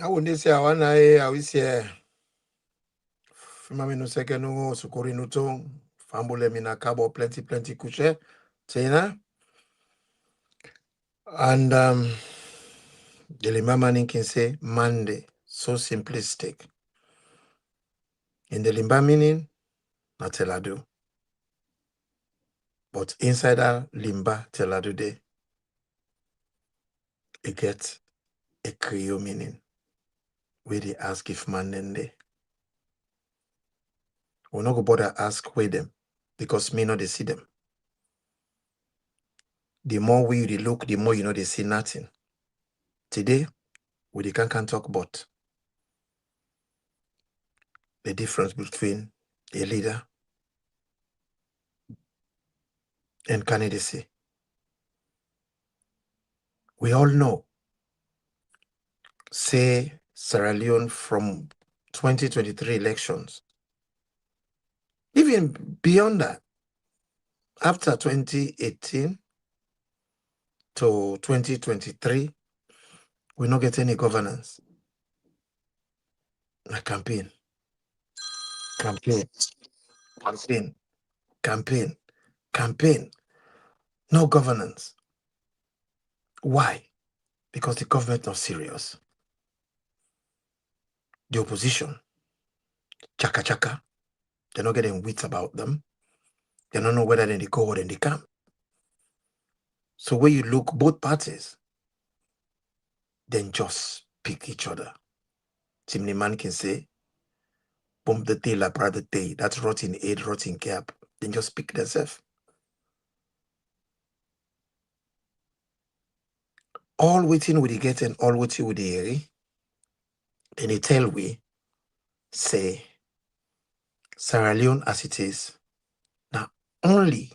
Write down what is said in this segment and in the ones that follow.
I wouldn't say I want I will say Fimami no second no sukuri no tong fambule mina kabo plenty kuche China and the Limba can say Monday so simplistic. In the Limba meaning, na teladu. But inside that Limba teladu day, it gets a Creole meaning. Where they ask if man then they. We're not go bother ask where them because me not they see them. The more we they look, the more you know they see nothing. Today, we can't talk about the difference between a leader and candidacy. We all know, say Sierra Leone from 2023 elections, even beyond that, after 2018 to 2023, we not get any governance. A campaign, no governance. Why? Because the government not serious. The opposition, chaka, they're not getting wits about them. They don't know whether they go or they come. So when you look, both parties, then just pick each other. Chimney man can say, pump the tail, la the tail. That's rotting aid, rotting cap. Then just pick themselves. All waiting with the get and all waiting with the hear. Then they tell we, say, Sierra Leone as it is, now only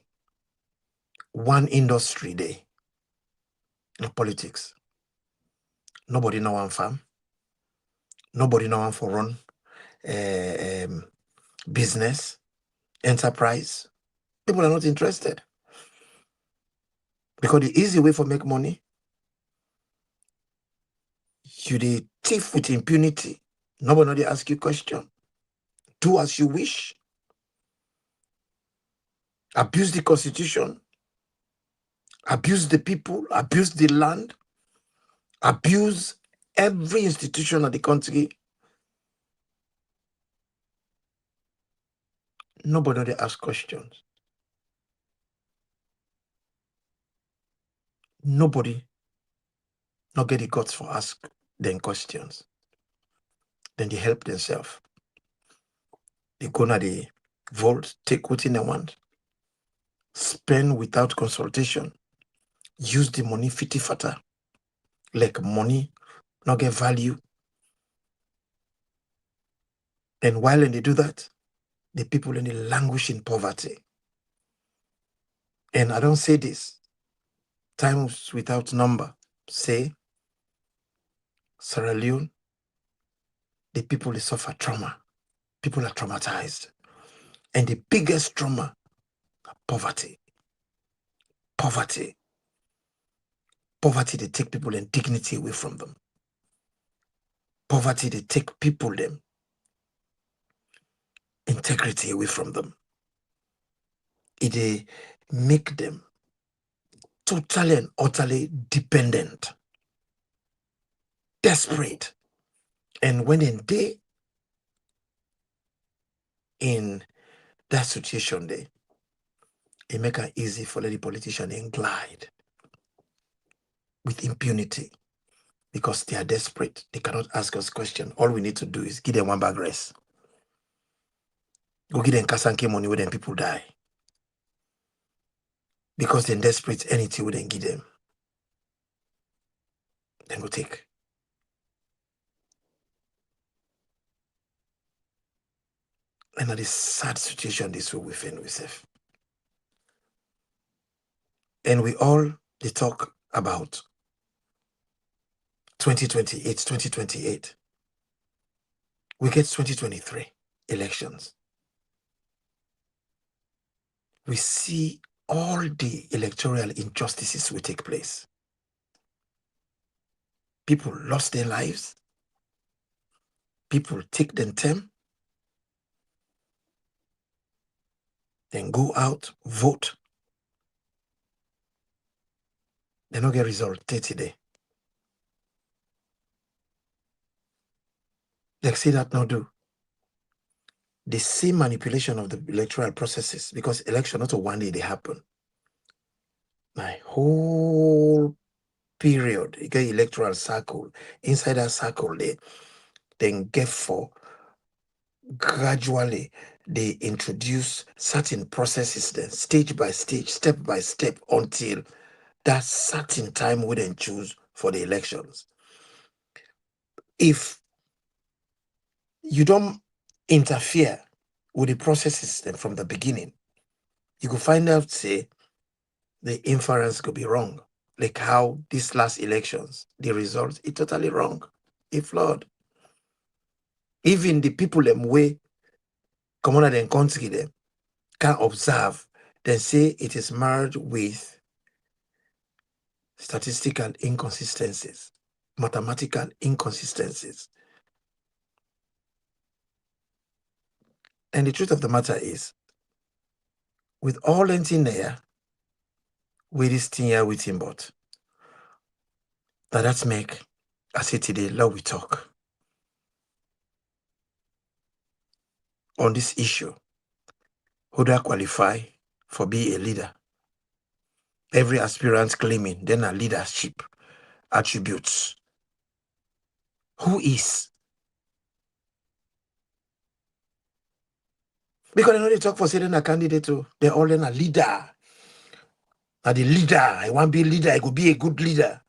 one industry there, no politics. Nobody know one farm. Nobody know one for run business, enterprise. People are not interested. Because the easy way for make money, you the thief with impunity. Nobody ask you question. Do as you wish. Abuse the constitution. Abuse the people. Abuse the land. Abuse every institution of the country. Nobody ask questions. Nobody not get the guts for ask them questions. Then they help themselves. They go na the vote, take what they want, spend without consultation, use the money fitty fatter, like money not get value. And while they do that, the people in the languish in poverty. And I don't say this, times without number, say Sierra Leone, the people they suffer trauma. People are traumatized. And the biggest trauma, poverty. Poverty. Poverty, they take people and dignity away from them. Poverty, they take people them integrity away from them. They make them totally and utterly dependent, desperate. And when they in that situation, it make it easy for the politician and glide with impunity because they are desperate. They cannot ask us questions. All we need to do is give them one bag rest. Go give them kasanke money when people die. Because they're desperate, anything we then give them. Then go take. And that is sad situation this way we find ourselves. And we all they talk about 2028. We get 2023 elections. We see all the electoral injustices will take place. People lost their lives. people take them term, then go out, vote. They don't get result 30 days. They see that no do. The same manipulation of the electoral processes, because election not a one day they happen. My whole period, you get electoral circle. Inside that circle, they then get for gradually they introduce certain processes then stage by stage, step by step, until that certain time we then choose for the elections. If you don't interfere with the processes then from the beginning, you could find out, say, the inference could be wrong. Like how these last elections, the results is totally wrong. It flawed. Even the people them way come on and country them can observe, then say it is marred with statistical inconsistencies, mathematical inconsistencies. And the truth of the matter is, with all in there, with this thing here with him, but that's make, I say today, love we talk on this issue. Who do I qualify for being a leader? Every aspirant claiming then a leadership attributes. Who is? Because they know they talk for saying a candidate too. They're all in a leader. Now the leader, I want to be a leader, I could be a good leader.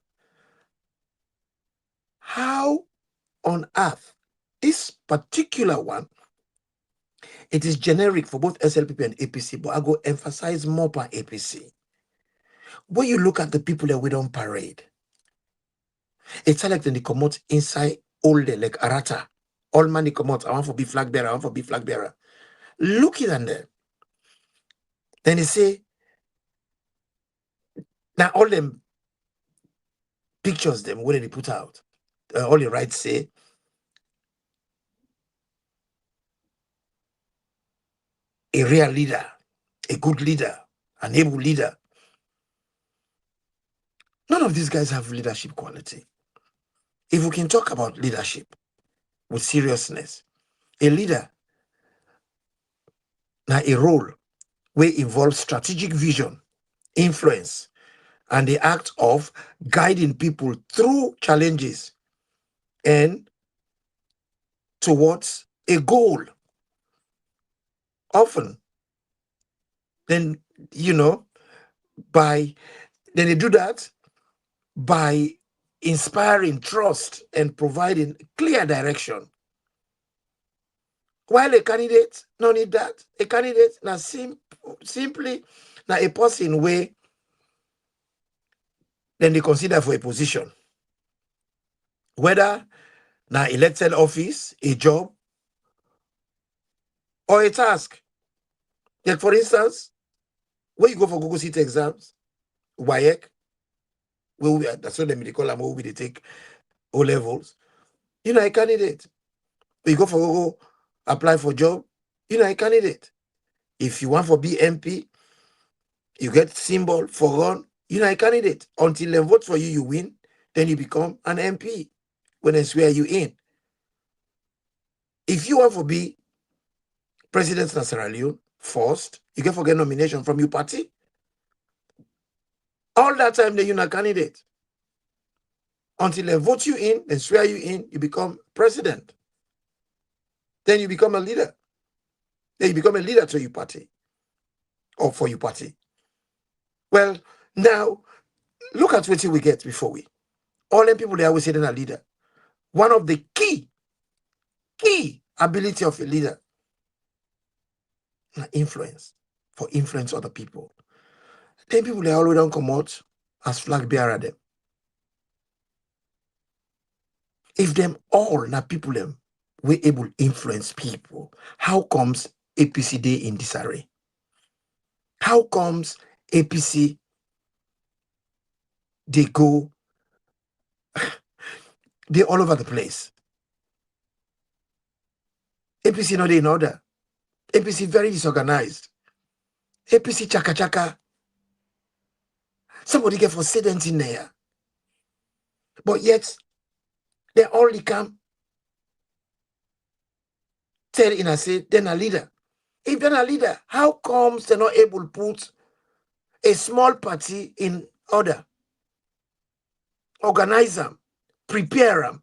How on earth? This particular one, it is generic for both SLPP and APC, but I go emphasize more by APC. When you look at the people that we don't parade, it's like then they come out inside all day, like Arata. All money come out, I want to be flag bearer, I want to be flag bearer. Look at them. Then they say, now all them pictures them, what did they put out? All the rights say, a real leader, a good leader, an able leader. None of these guys have leadership quality. If we can talk about leadership with seriousness, a leader, now a role where involves strategic vision, influence, and the act of guiding people through challenges and towards a goal. Often, then, then they do that by inspiring trust and providing clear direction. While a candidate no need that. A candidate now simply now a person where then they consider for a position. Whether now elected office, a job, or a task. Like for instance, when you go for Google City exams, WAEC, that's what they call them, where we take O levels, a candidate. When you go for Google, apply for job, a candidate. If you want for BMP, you get symbol for run, a candidate. Until they vote for you, you win, then you become an MP when they swear you in. If you want to be president of Sierra Leone first, you can forget nomination from your party. All that time, then you're a candidate. Until they vote you in, then swear you in, you become president. Then you become a leader. Then you become a leader to your party or for your party. Well, now, look at what we get before we. All the people they always say they're a leader. One of the key ability of a leader, influence, for influence other people. Then people they always don't come out as flag bearer them. If them all now people them were able to influence people, how comes APC Day in disarray? How comes APC they go they all over the place? APC not in order. APC very disorganized. APC chaka chaka. Somebody get for sedent in there. But yet, they only come tell in a say, they're a leader. If they're a leader, how comes they're not able to put a small party in order? Organize them, prepare them,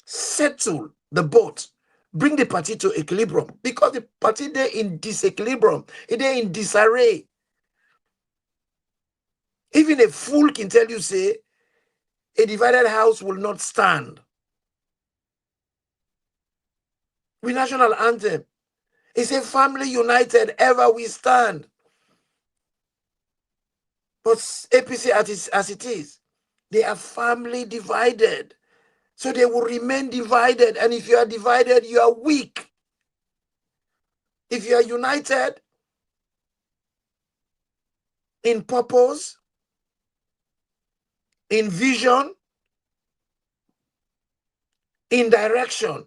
settle the boat, bring the party to equilibrium, because the party they're in disequilibrium, they're in disarray. Even a fool can tell you, say, a divided house will not stand. With national anthem, it's a family united, ever we stand. But APC as it is, they are family divided. So they will remain divided. And if you are divided, you are weak. If you are united in purpose, in vision, in direction,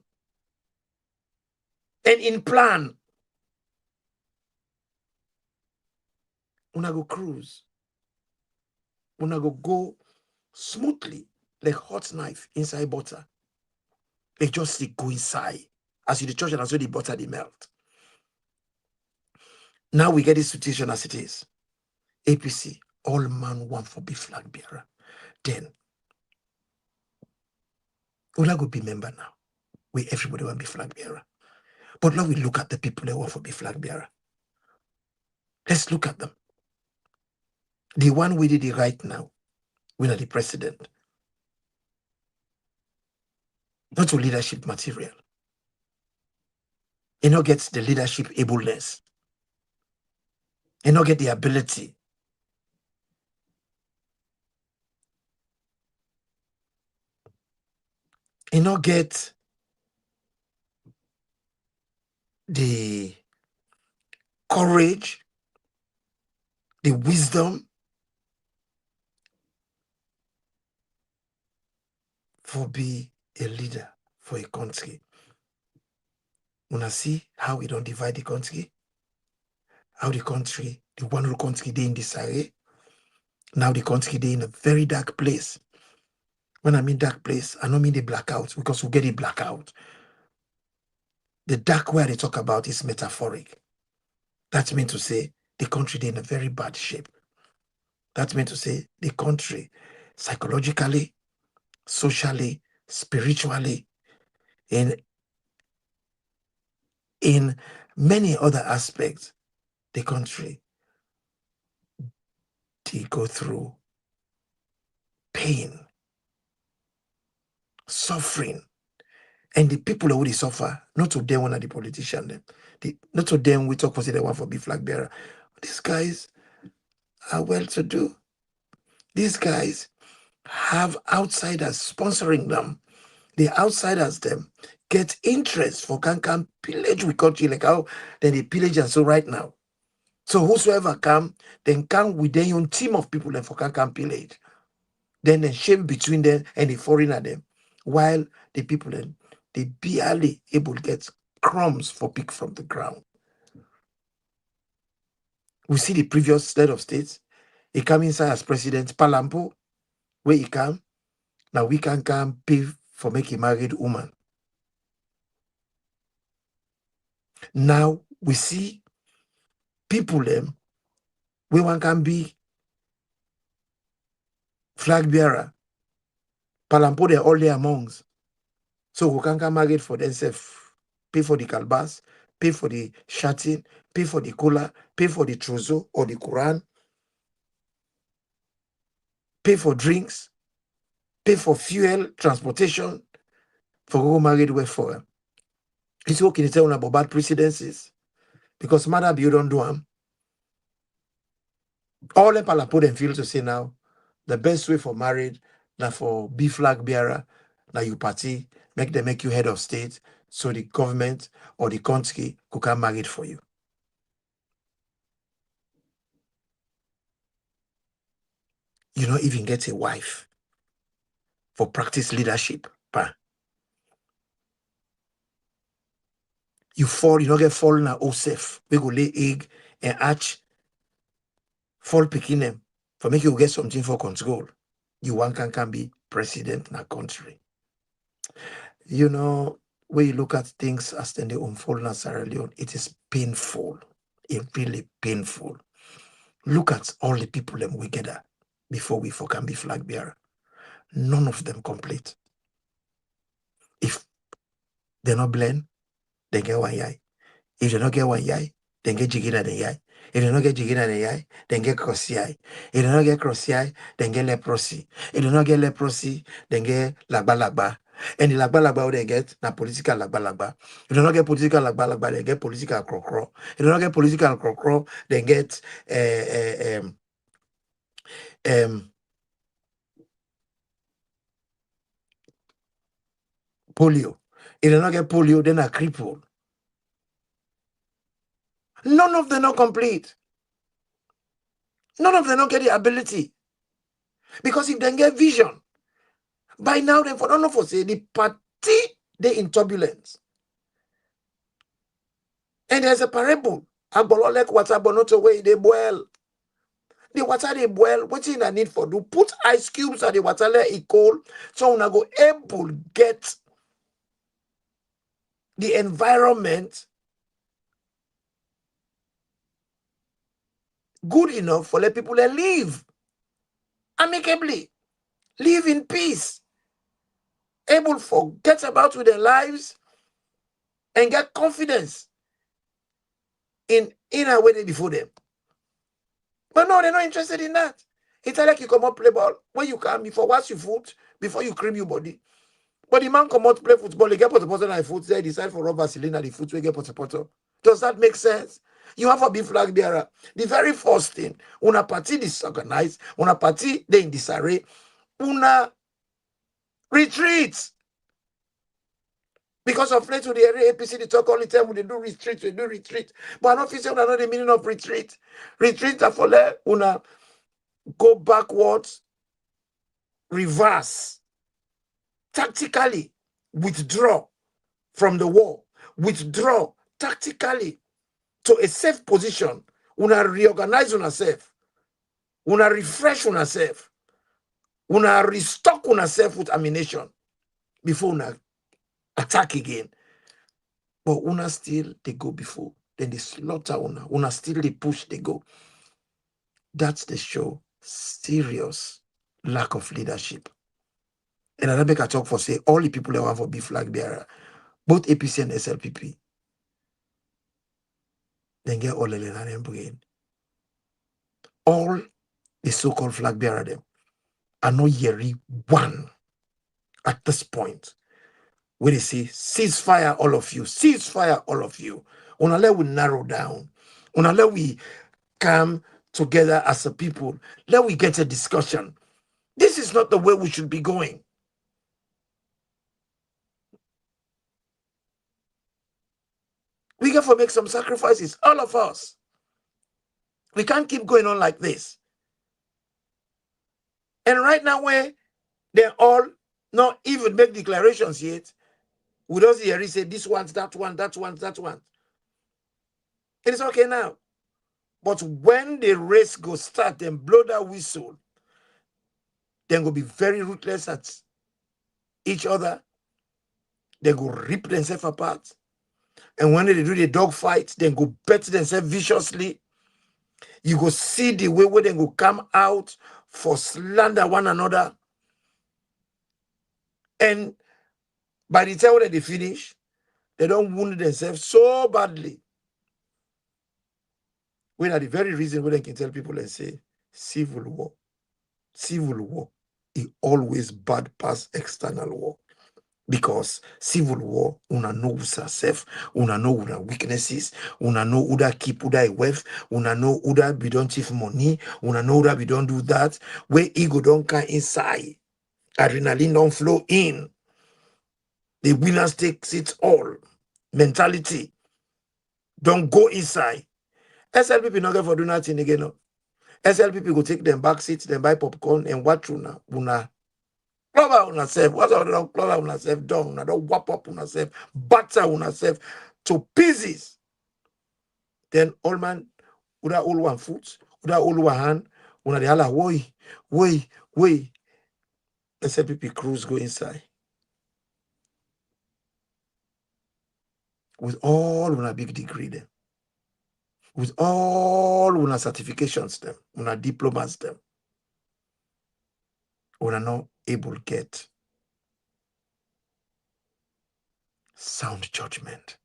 and in plan, una go cruise. Una go smoothly like hot knife inside butter. They just go inside. As you the church and as well the butter they melt. Now we get this situation as it is. APC, all man want for be flag bearer. Then una go be member now. We everybody want be flag bearer. But now we look at the people that want for be flag bearer. Let's look at them. The one we did it right now, we are the president. Not to leadership material. He not gets the leadership ableness. He not get the ability. He not get the courage, the wisdom for be a leader for a country. Wanna see how we don't divide the country? How the country, the one country they in disarray. Now the country they in a very dark place. When I mean dark place, I don't mean the blackout, because we get a blackout. The dark where they talk about is metaphoric. That's meant to say the country they in a very bad shape. That's meant to say the country psychologically, socially, spiritually, in many other aspects, the country they go through pain, suffering. And the people who they suffer, not to them one of the politicians, them. Not to them we talk for say they want for be flag bearer. These guys are well to do. These guys have outsiders sponsoring them. The outsiders them get interest for can pillage we country like how then they pillage and so right now. So whosoever come, then come with their own team of people and for can pillage. Then the shame between them and the foreigner them. While the people then they barely able to get crumbs for pick from the ground. We see the previous head of states. He come inside as president, Palampo, where he come. Now we can come pay for make a married woman. Now we see people them we one can be flag bearer. Palampo they're all there amongs. So we can come married for themselves. Pay for the calbas, pay for the shatin, pay for the cola, pay for the trousseau or the Quran, pay for drinks, pay for fuel, transportation, for go married way for them. It's okay to tell about bad precedences. Because mother you don't do them. All the Palampo them feel to say now, the best way for married, now for be flag bearer, now you party, make you head of state, so the government or the country could come married for you. You don't even get a wife for practice leadership. Pa. You fall, you don't get fall na safe. We go lay egg and hatch, fall picking them for make you get something for control. You one can be president in a country. You know, when you look at things as they unfold in Sierra Leone, it is painful. It's really painful. Look at all the people them we gather before we for can be flag bearer. None of them complete. If they're not blend, they get one eye. If they don't get one eye, then get jiggy at the eye. If they don't get jiggy at the eye, then get crossy eye. If they don't get crossy eye, then get leprosy. If they don't get leprosy, then get lagba lagba. And the lagba lagba they get na political lagba lagba. If they don't get political lagba lagba, they get political crocro. If they don't get political crocro, then get polio. If they don't get polio, then a cripple. None of them are complete. None of them don't get the ability. Because if they get vision, by now they for none of us say the party they in turbulence. And there's a parable. Agbolo like water, but not away they boil. The water they boil, what in I need for do? Put ice cubes at the water let it cold. So when I go able get the environment good enough for let people live amicably, live in peace, able forget about with their lives and get confidence in a way before them. But no, they're not interested in that. It's like you come up play ball when you come before wash your foot, before you cream your body. But the man come out play football, they get put on the foot, they decide for rubber cylinder, the foot will get put. Does that make sense? You have a big flag bearer. The very first thing, una party disorganized, una party they in disarray, una retreat. Because of late to the area APC, they talk all the time when they do retreat. But I don't feel know the meaning of retreat. Retreat are for let una go backwards, reverse, tactically withdraw from the war, withdraw tactically to a safe position. Una reorganize yourself, una refresh yourself, una restock yourself with ammunition before una attack again. But una still they go before, then they slaughter una still they push, they go. That's the show serious lack of leadership. And I make a talk for say all the people that want for be flag bearer, both APC and SLPP, then get all the Lenarian brain. All the so-called flag bearer them are not hearing one at this point. Where they say ceasefire all of you, ceasefire all of you. Unless we narrow down, unless we come together as a people, let we get a discussion. This is not the way we should be going. We have to make some sacrifices, all of us. We can't keep going on like this. And right now, where they're all not even make declarations yet, we don't hear it say this one, that one, that one, that one. It is okay now. But when the race go start and blow that whistle, then go be very ruthless at each other. They go rip themselves apart. And when they do the dog fight, then go bet themselves viciously. You go see the way where they go come out for slander one another. And by the time that they finish, they don't wound themselves so badly. When at the very reason where they can tell people and say, civil war is always bad past external war. Because civil war, una know yourself, una know una weaknesses, una know who that keep who that wealth, una know who that we don't chief money, una know that we don't do that. Where ego don't come inside, adrenaline don't flow in. The winners takes it all. Mentality don't go inside. SLPP not get for do nothing again. No. SLPP go take them back seats, then buy popcorn and watch una. Clover on herself. What's all the clover on herself done? Una don't whap up on herself, batter on herself, to pieces. Then all man, uda all one foot, uda all one hand, una de hala, way. SLPP crews go inside. With all una big degree them. With all una certifications them, una diplomas them. Una not able to get sound judgment.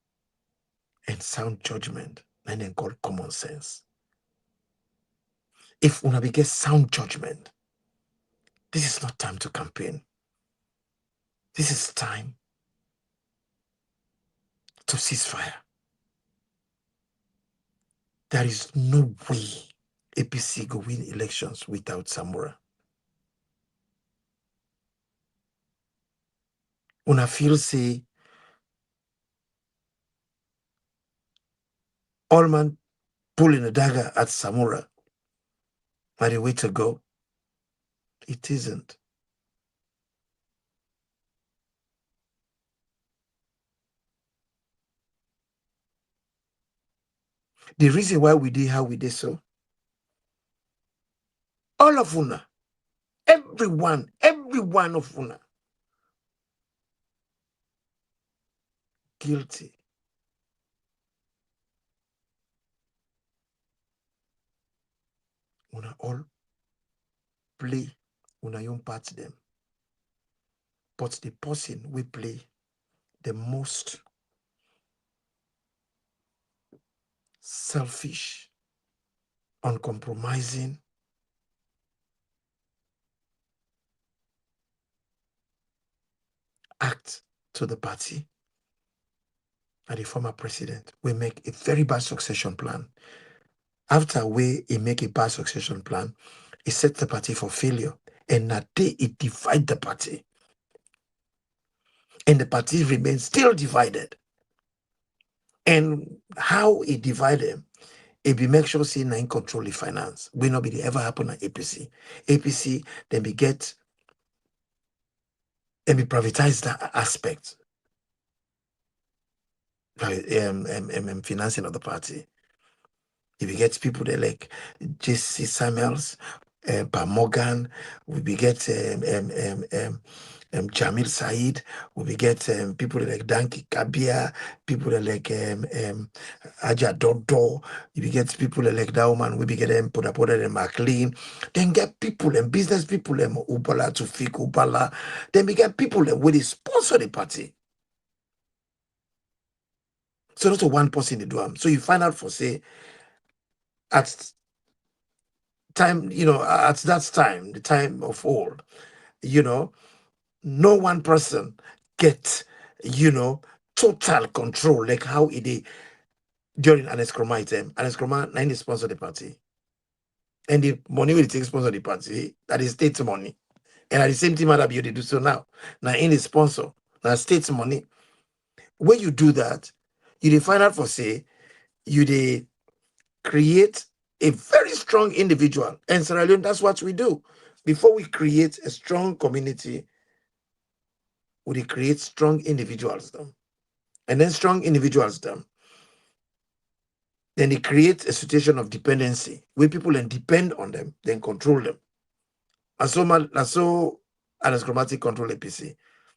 And sound judgment, and then called common sense. If una get sound judgment, this is not time to campaign. This is time to cease fire. There is no way APC go win elections without Samura. Una feel say all man pulling a dagger at Samura are the way to go. It isn't. The reason why we did how we did so, all of una, every one of una, guilty. Una all play una own part them. But the person we play the most selfish, uncompromising, act to the party and the former president will make a very bad succession plan. After he make a bad succession plan, he set the party for failure. And that day it divide the party. And the party remains still divided. And how it divided, it be make sure say nine control the finance. Will not be ever happen at APC. APC then be get and be privatize that aspect. Financing of the party. If you get people there like J.C. Samuels, Pa Morgan, we get Jamil Said, we get people like Danki Kabia, people like Aja Dodo, we get people like that woman, we get them Poda and McLean, then get people and business people them Ubala to Fik Ubala, then we get people them with sponsor the party. So not one person they do them. So you find out for say at time, at that time, the time of old, no one person get, total control like how it is during an escroma time. An escroma, nine sponsor the party. And the money will take sponsor the party, that is state money. And at the same time, that they do so now. Now in the sponsor, now state money. When you do that, you find out for say, you create a very strong individual. And Sierra Leone, that's what we do. Before we create a strong community, we create strong individuals them. And then strong individuals them. Then they create a situation of dependency where people then depend on them, then control them. And so anaschromatic control APC.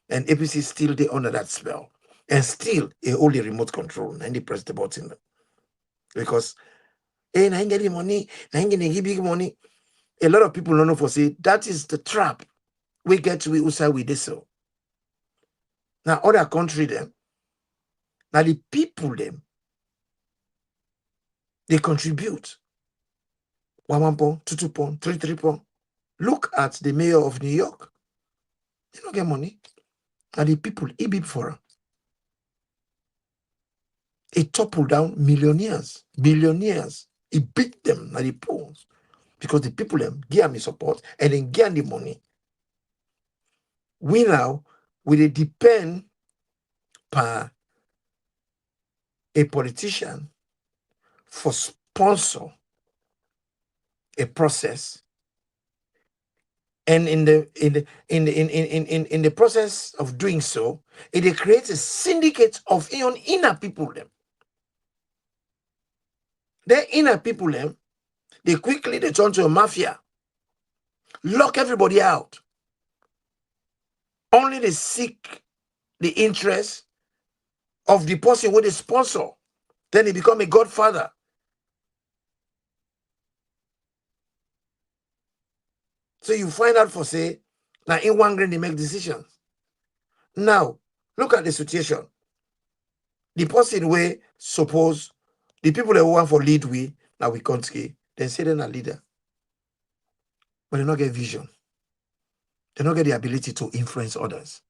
And APC still they under that spell. And still a only remote control. And they press the button. Because hey, I ain't getting money, I ain't getting big money. A lot of people don't know for say that is the trap we get to outside with this. So now other country them, now the people them, they contribute 1 pound, 2 pound, 3 pound. Look at the mayor of New York. They don't get money. And the people, he beat for her. He toppled down millionaires, billionaires. He beat them at the polls because the people them give me support and then give the money. We now will depend on a politician for sponsor a process, and in the process of doing so, it creates a syndicate of inner people them. The inner people, they quickly they turn to a mafia, lock everybody out. Only they seek the interest of the person who they sponsor. Then they become a godfather. So you find out for say, now in one grain they make decisions. Now, look at the situation. The person where suppose the people that want for lead we, now we can't say, then say they're a leader. But they don't get vision. They don't get the ability to influence others.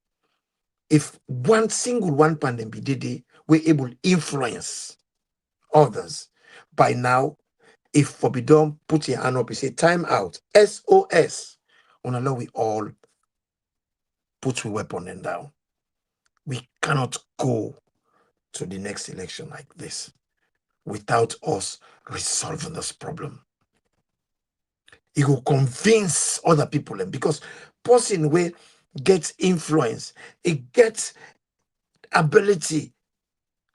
If one single one pandemic did we're able to influence others, by now, if forbidden, put your hand up and say time out, SOS. On Allah, we all put we weapon and down. We cannot go to the next election like this without us resolving this problem. It will convince other people, because person where gets influence, it gets ability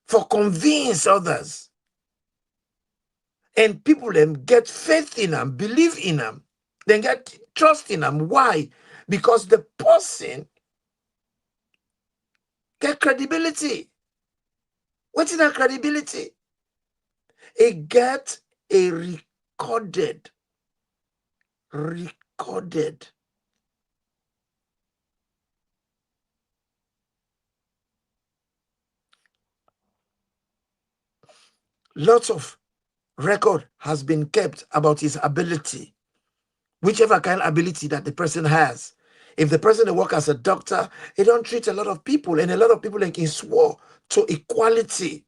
for convince others. And people them get faith in them, believe in them, then get trust in them. Why? Because the person get credibility. What's that credibility? It get a recorded lots of record has been kept about his ability, whichever kind of ability that the person has. If the person work as a doctor, he don't treat a lot of people, and a lot of people like he swore to equality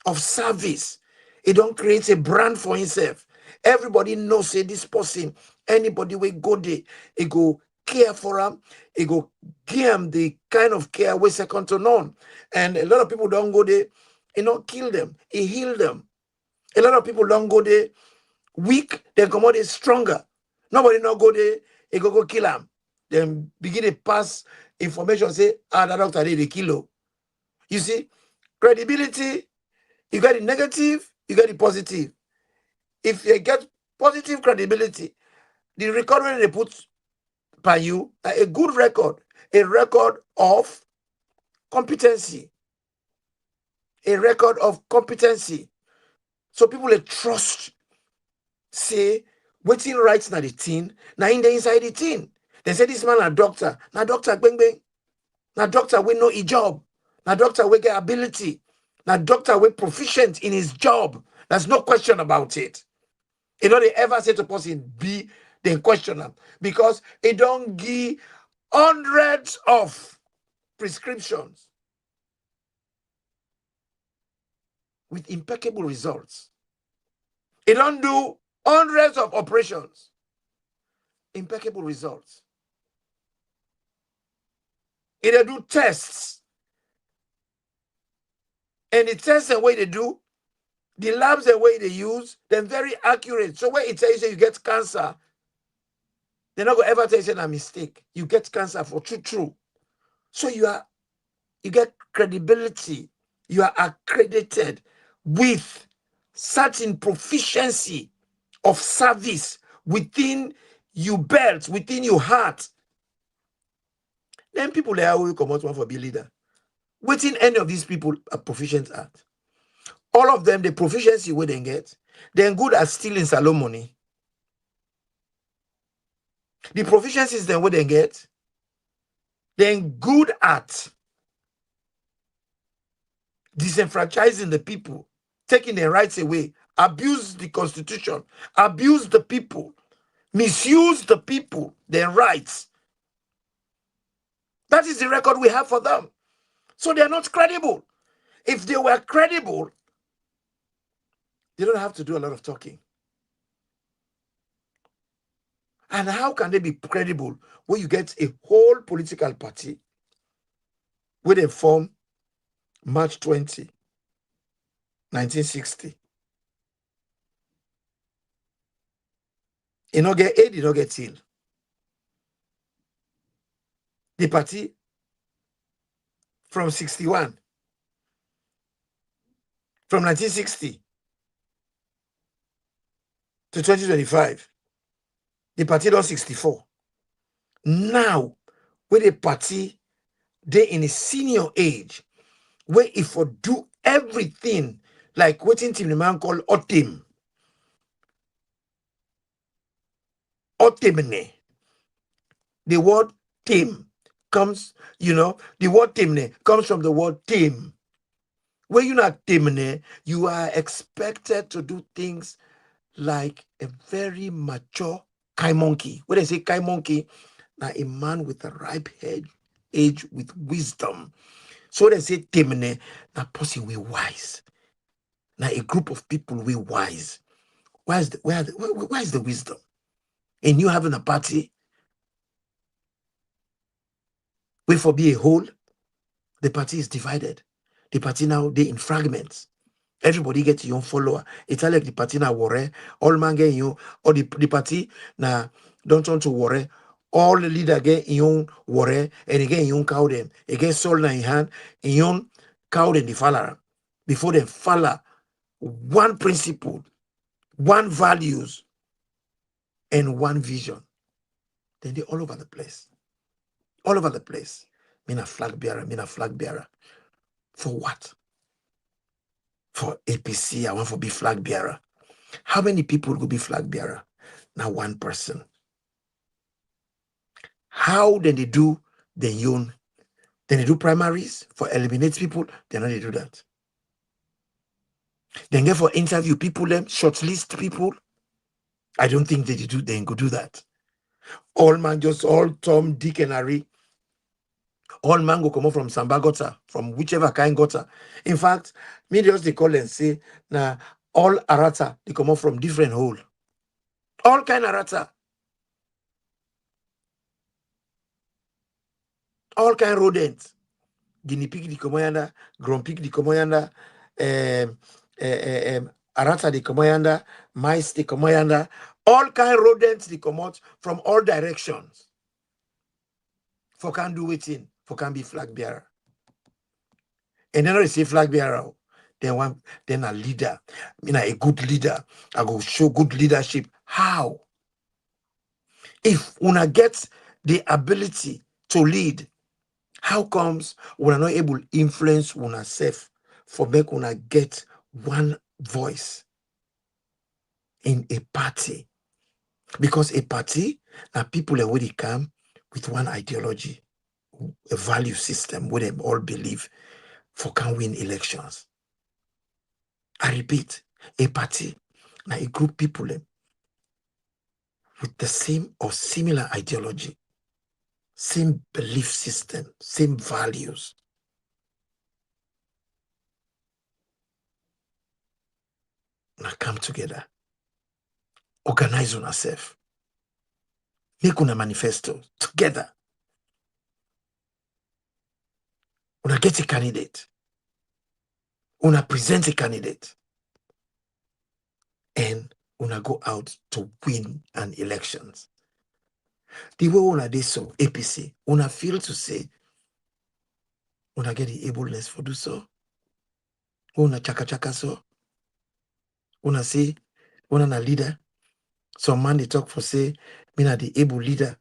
of service. He don't create a brand for himself. Everybody knows say this person, anybody will go there, he go care for him, he go give him the kind of care we second to none. And a lot of people don't go there, he not kill them, he heal them. A lot of people don't go there weak, then come out is stronger. Nobody not go there, he go kill him. Then begin to pass information, say, that doctor did a kilo. You see, credibility, you got the negative, you got the positive. If you get positive credibility, the record when they put by you, a good record, a record of competency, a record of competency. So people they trust, say, waiting rights na the team, na in the inside the team. They say this man a doctor, na doctor bang bang, na doctor we know his job, na doctor we get ability, na doctor we proficient in his job. There's no question about it. You know, they ever say to person B, they question them because it don't give hundreds of prescriptions with impeccable results. It don't do hundreds of operations, impeccable results. It do tests, and the tests and way they do, the labs and way they use, they're very accurate. So when it tells you get cancer, they're not gonna ever tell you a mistake. You get cancer for true. So you get credibility. You are accredited with certain proficiency of service within your belt, within your heart. Then people there will come out one for be leader. Within any of these people are proficient at. All of them, the proficiency where they get, they're good at stealing salon money. The proficiencies then where they get, they're good at disenfranchising the people, taking their rights away, abuse the constitution, abuse the people, misuse the people, their rights. That is the record we have for them. So they are not credible. If they were credible, they don't have to do a lot of talking. And how can they be credible when you get a whole political party where they form March 20, 1960? You don't get aid, you don't get till. The party from 61, from 1960, to 2025. The party lost 64. Now, where the party, they in a senior age, where if for do everything like waiting till the man called Otim. Otimne. The word team comes, the word teamne comes from the word team. When you're not teamne, you are expected to do things like a very mature kai monkey. When I say kai monkey, now a man with a ripe head, age with wisdom. So they say teamne, now person we wise. Now a group of people we wise. Where is the wisdom? And you having a party, we for be a whole, the party is divided. The party now they in fragments. Everybody get your own follower. It's like the party now worry. All man get you, or the party now don't want to worry. All the leader get your own worry, and again your own cow them. Again soul in hand, in your own cow them the follower. Before them follow one principle, one values, and one vision. Then they all over the place. All over the place. Mina flag bearer. For what? For APC, I want to be flag bearer. How many people will be flag bearer? Now one person. How then they do the young? Then they do primaries for eliminate people. Then they do that. Then get for interview people, them shortlist people. I don't think they do. They go do that. All man, just all Tom, Dick, and Harry. All man go come up from Samba Gota, from whichever kind Gota. In fact, me just they call and say, now all Arata, they come up from different hole. All kind Arata. All kind rodents. Guinea pig di komoyanda, ground pig di komoyanda, arata di komoyanda, mice di komoyanda, all kind rodents di come out from all directions. For can do waiting, for can be flag bearer. And then I say flag bearer, then a leader, a good leader. I go show good leadership. How? If una gets the ability to lead, how comes we are not able to influence una self for make una get one voice in a party? Because a party now people already come with one ideology, a value system where they all believe for can win elections. I repeat, a party now a group people with the same or similar ideology, same belief system, same values. Now come together, organize on ourselves, make una manifesto together. Una get a candidate. Una present a candidate. And una go out to win an elections. The way una did so, APC, una feel to say, una get the ableness for do so. Una chaka so. Una say, una na leader. Some man they talk for say, me na the able leader.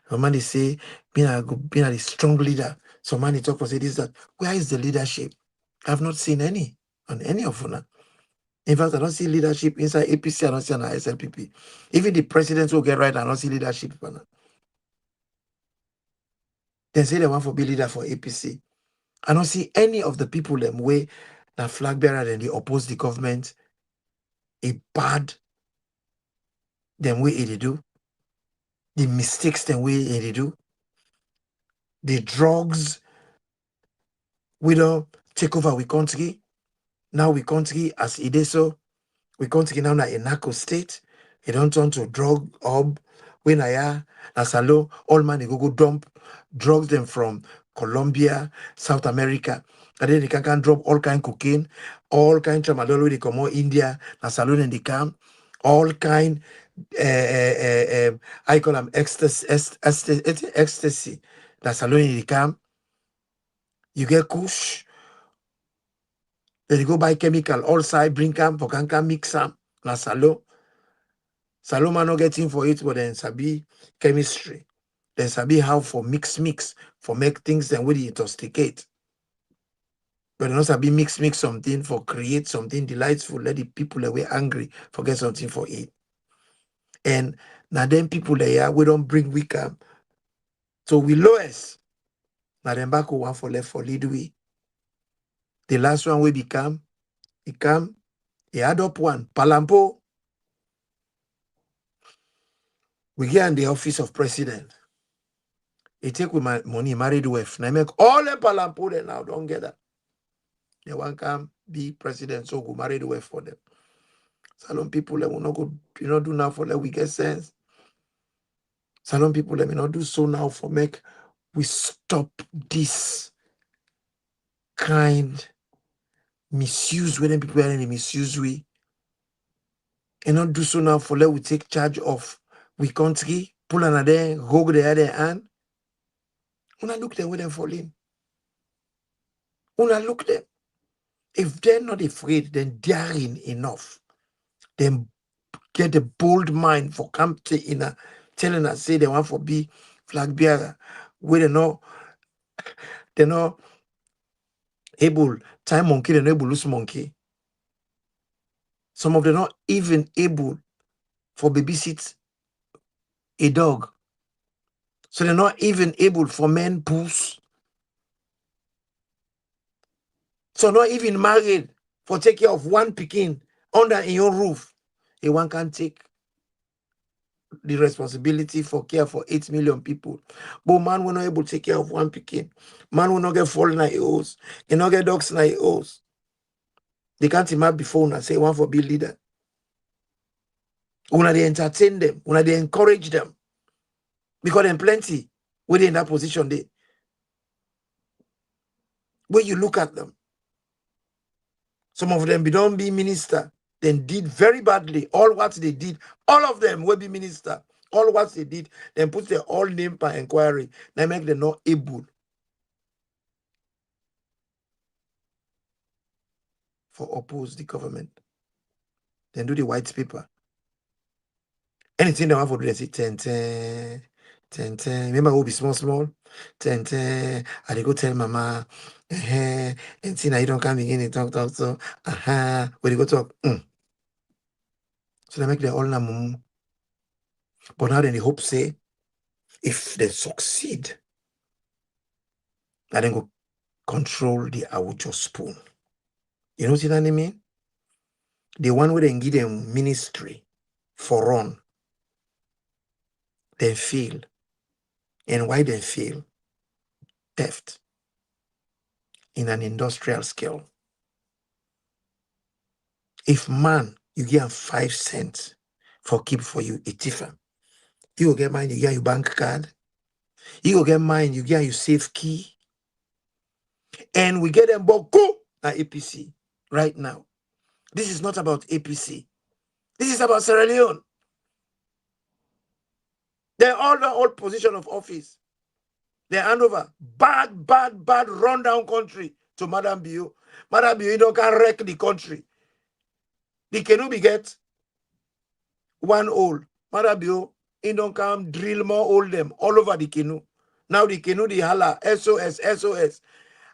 Some man they say, me na the strong leader. Some man they talk for say this, that. Where is the leadership? I've not seen any on any of una. In fact, I don't see leadership inside APC, I don't see an SLPP. Even the presidents will get right, I don't see leadership. They say they want to be leader for APC. I don't see any of the people them way that flag bearer and they oppose the government. A bad them way they do. The mistakes them way they do. The drugs we don't take over we country. Now we country as it is so. We country now in narco state. It don't turn to drug hub. When I Nasalo, all man they go dump drugs them from Colombia, South America. And then they can drop all kind cocaine, all kind tramadol where they come out India, Nasalo and they come, all kind I call them ecstasy. Nasalo and they come. You get kush, then you go buy chemical all side, bring them, for can mix them, Nasalo. Saloma not getting for it, but then sabi chemistry. Then sabi how for mix, for make things then we intoxicate. But not sabi mix something for create something delightful. Let the people that were angry forget something for it. And now then people there we don't bring we come. So we lowest. Now then back one for left for lead we. The last one we become, he add up one. Palampo. We get in the office of president. He take with my money, married wife. Now make all the palampo there now, don't get that. They want come be president, so go marry the wife for them. Salon people that will not go, do now for let we get sense. Salon people let me not do so now for make we stop this kind misuse when people are in the misuse we. And not do so now for let we take charge of we country, pull another, hug the other hand. Una look them with them for him. Una look them. If they're not afraid, then daring enough. Then get a bold mind for come to telling us say they want for be flag bearer. Where they're not able time monkey, they're not able lose monkey. Some of them not even able for babysit a dog. So they're not even able for men puss. So not even married for take care of one pikin under in your roof. A one can take the responsibility for care for 8 million people. But man will not able to take care of one pikin. Man will not get fallen like holes. He not get dogs like holes. They can't imagine before and say one for be leader. Una they entertain them, una they encourage them. Because them plenty when they in that position they. When you look at them, some of them don't be minister, then did very badly. All what they did, all of them will be minister. All what they did, then put their all name per inquiry. They make them not able for oppose the government. Then do the white paper. Anything they want for do, they say 10, 10, 10, 10. Remember who be small, 10, 10. I they go tell mama, and see now you don't come again and talk, so, where they go talk. So they make the all na mumu. But now then they hope say, if they succeed, now then go control the awujo spoon. You know what I mean? The one where they give them ministry for run, they fail. And why they fail? Theft in an industrial scale. If man, you give 5 cents for keep for you, a tiffer. You go get mine, you get your bank card. You go get mine, you get your safe key. And we get them but go at APC right now. This is not about APC. This is about Sierra Leone. They're all the old position of office. They hand over bad, rundown country to Madam Bio. Madam Bio, you don't can wreck the country. The Kenubi get one hole. Madam Bio, you don't come drill more hole them all over the canoe. Now the canoe, the holla, SOS, SOS.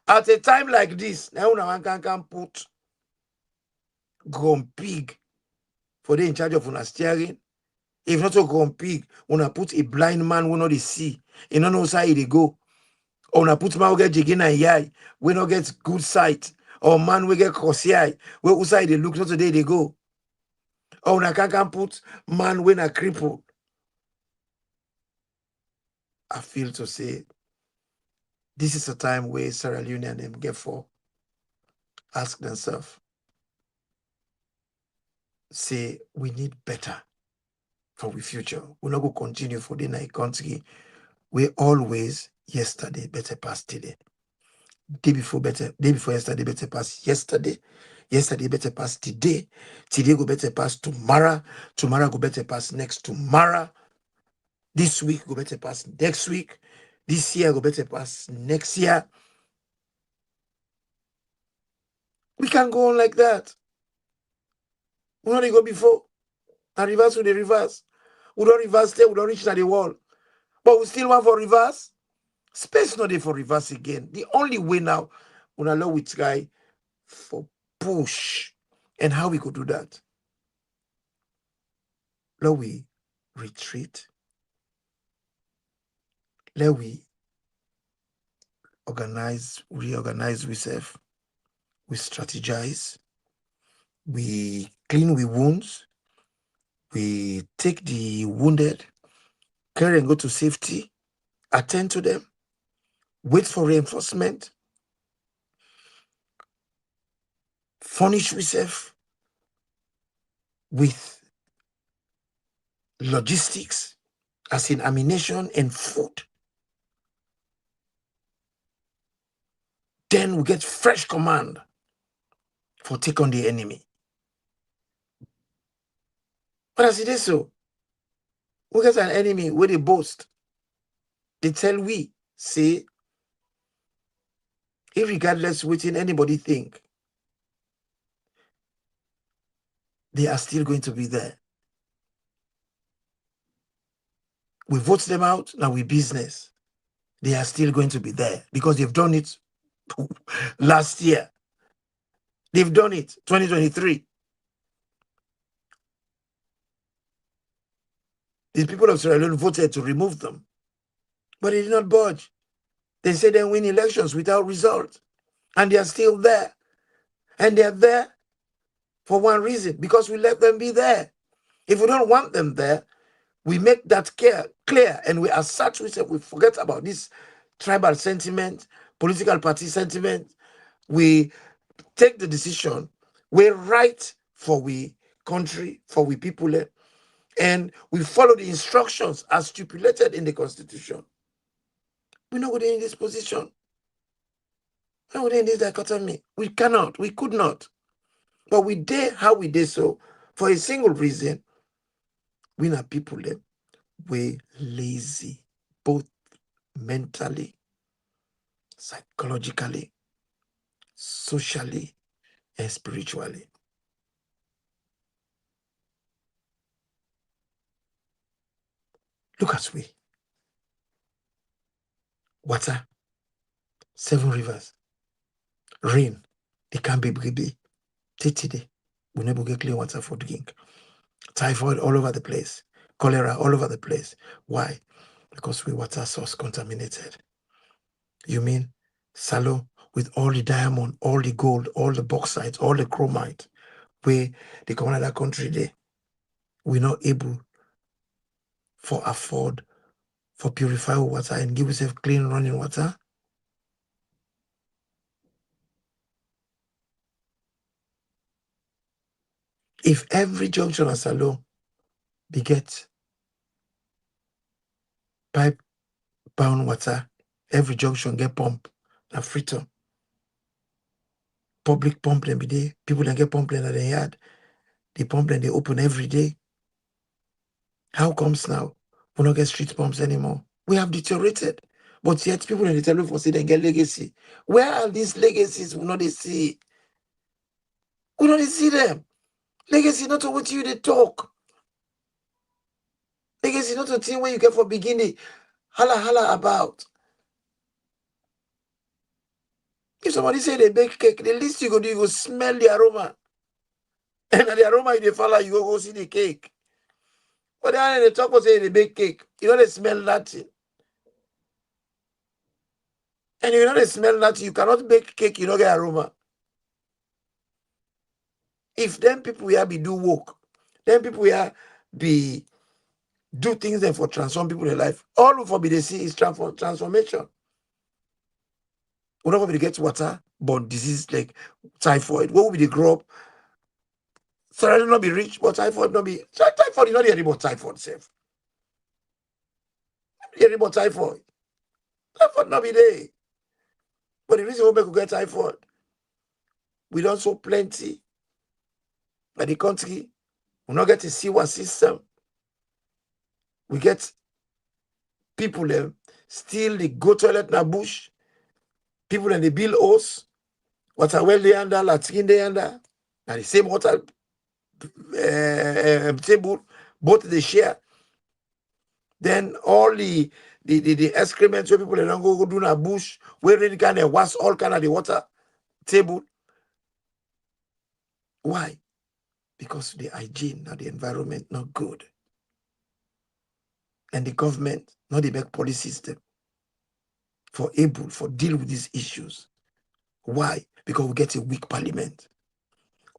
At a time like this, now one can put grown pig for the in charge of una steering. If not a grown pig, una put a blind man who not the see. You don't know side they go. Or una put man who get jigin and yai, we not get good sight. Or man we get crossy eye, where side they look, not today they go. Or una can put man when a cripple. I feel to say this is a time where Sierra Leone and them get for ask themselves, say we need better for the future. We're not going to continue for the night country. We always yesterday better past today. Day before yesterday better past yesterday. Yesterday better past today. Today go better past tomorrow. Tomorrow go better past next tomorrow. This week go better past next week. This year go better past next year. We can't go on like that. We not go before. And reverse with the reverse. We don't reverse there, we don't reach to the wall. But we still want for reverse. Space not there for reverse again. The only way now, we allow with guy for push. And how we could do that? Let we retreat. Let we reorganize ourselves. We strategize. We clean we wounds. We take the wounded, carry and go to safety, attend to them, wait for reinforcement, furnish ourselves with logistics, as in ammunition and food. Then we get fresh command for take on the enemy. But as it is so, we get an enemy where they boast. They tell we, say, irregardless what anybody think, they are still going to be there. We vote them out, now we business. They are still going to be there because they've done it last year. They've done it 2023. These people of Sierra Leone voted to remove them, but they did not budge. They said they win elections without result, and they are still there. And they are there for one reason, because we let them be there. If we don't want them there, we make that clear, and we assert we forget about this tribal sentiment, political party sentiment. We take the decision, we write for we country, for we people, and we follow the instructions as stipulated in the Constitution. We're not going in this position. We're not in this dichotomy. We cannot, we could not. But we did how we did so for a single reason. We are people that we lazy, both mentally, psychologically, socially, and spiritually. Look at we. Water, 7 rivers, rain, they can't be baby. Today, we never get clean water for drink. Typhoid all over the place, cholera all over the place. Why? Because we water source contaminated. You mean Salo with all the diamond, all the gold, all the bauxite, all the chromite, where they come another country there, we're not able for afford for purify water and give yourself clean running water. If every junction of Salo they get pipe bound water, every junction get pump and fritter. Public pump them be there, people that get pump them at the yard, they pump them they open every day. How comes now we don't get street pumps anymore? We have deteriorated. But yet people in the telephone say they get legacy. Where are these legacies? We not they see. We not they see them. Legacy not to what you they talk. Legacy not a thing where you get for beginning. Holla about. If somebody say they bake cake, the least you go do, you go smell the aroma. And the aroma you follow, you go see the cake. But then they talk about say they bake cake. You know they smell nothing. And you know they smell nothing. You cannot bake cake, you don't get aroma. If them people here be do work, then people here be do things then for transform people in life. All of what they see is transformation. Whenever we get water, but disease like typhoid, what will be the grow up? Sorry, not be rich, but typhoid not be. Typhoid is not the about typhoid self. The about typhoid. Typhoid not be there. But the reason why we get typhoid, we don't so plenty. But the country, we not get a sewer system. We get people them still they go toilet na bush. People and they build hose. Water well they under, latrine they under. And the same water table, both the share. Then all the excrements where people don't go do in a bush, where they kind of wash all kind of the water table. Why? Because the hygiene and the environment not good. And the government not the make policy system for deal with these issues. Why? Because we get a weak parliament.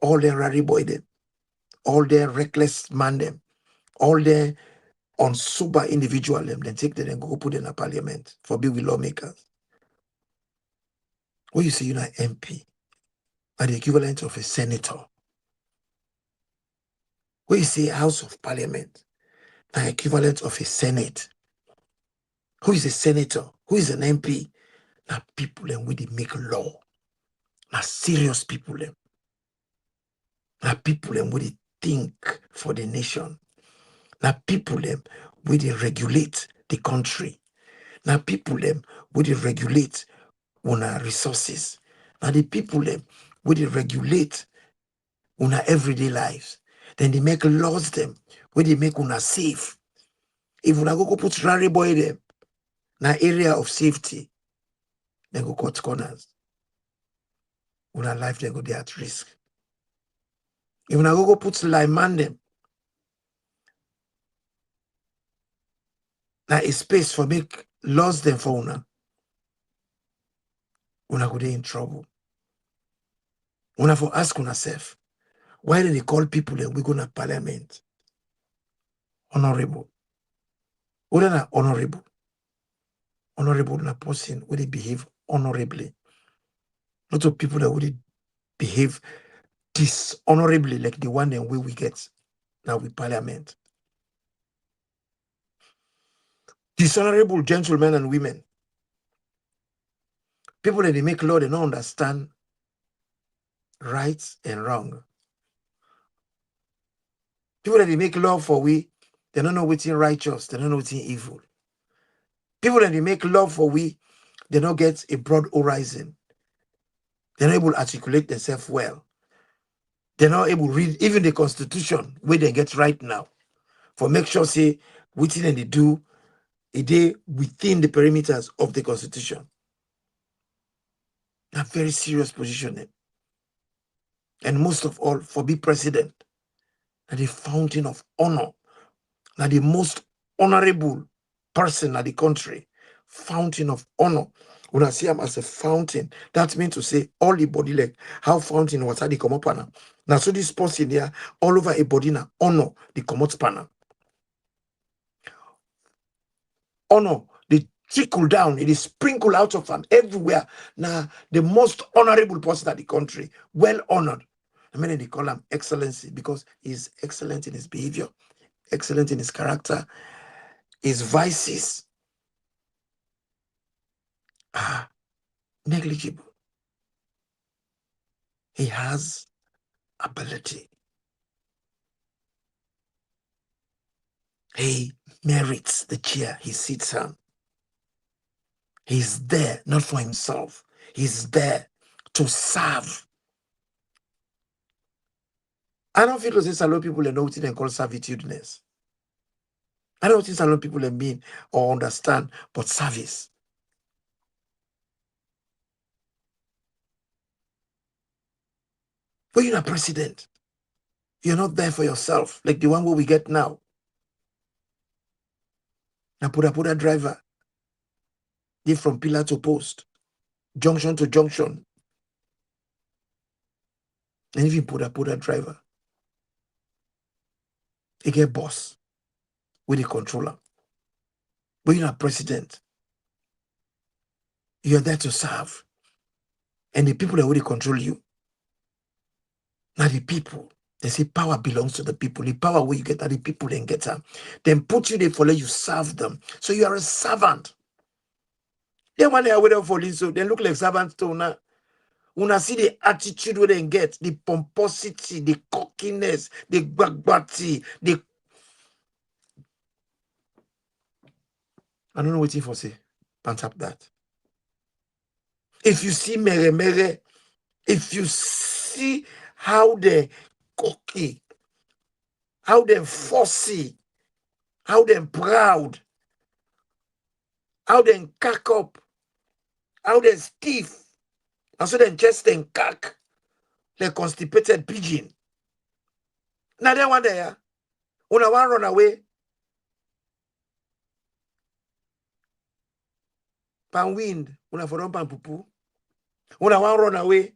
All their rally boy them, all their reckless man them, all their unsober individual them, then take them and go put in a parliament for big lawmakers. What you say, you're an MP, are the equivalent of a senator. What you say, House of Parliament, the equivalent of a Senate. Who is a senator? Who is an MP? Now people them with they make law. Now serious people them. Now people them with they think for the nation. Now people them with they regulate the country. Now people them with they regulate on our resources. Now the people them with they regulate on our everyday lives. Then they make laws them where they make una safe. If una go put rally boy them na area of safety, then go cut corners. Una life then go there at risk. If una go put lineman them na a space for make laws them for una go there in trouble. Una for ask una self, why do they call people and we go to parliament? Honorable. What are honorable? Honorable na person where they behave honorably. Not of people that would behave dishonorably like the one that we get now with parliament. Dishonorable gentlemen and women. People that they make law, they don't understand right and wrong. People that they make law for we, they don't know what's righteous, they don't know what's evil. People that they make law for we, they don't get a broad horizon. They're not able to articulate themselves well. They're not able to read even the constitution where they get right now. For make sure say within and they do a day within the perimeters of the constitution. A very serious position. And most of all, for be president, that the fountain of honor, that the most honorable person at the country, fountain of honor. When I see him as a fountain, that means to say all the body like how fountain water they come up on. Now so this person there, all over a body now, honor the come out panel. Honor, they trickle down, it is sprinkled out of them everywhere. Now the most honorable person at the country, well honored. I mean they call him excellency because he's excellent in his behavior, excellent in his character, his vices are negligible. He has ability. He merits the chair he sits on. He's there not for himself. He's there to serve. I don't feel to say salon people know what they call servitudeness. I don't think salon people mean or understand, but service. When you're a president, you're not there for yourself, like the one where we get now. Now put a driver, they from pillar to post, junction to junction. And if you put a driver, you get boss with the controller. When you're a president, you're there to serve. And the people that will control you, now the people, they say power belongs to the people. The power where you get at the people then get them. Then put you there for let you serve them. So you are a servant. Then when they are waiting for this, so they look like servants too now. When I see the attitude where they get, the pomposity, the cockiness, the bagbati, the I don't know what for say. Pant up that. If you see mere, if you see how they cocky, how them fussy, how them proud, how them cack up, how them stiff, and so them chest and cack, like constipated pigeon. Now they one there, una want run away, pan wind, una for don pan pupu, una want run away,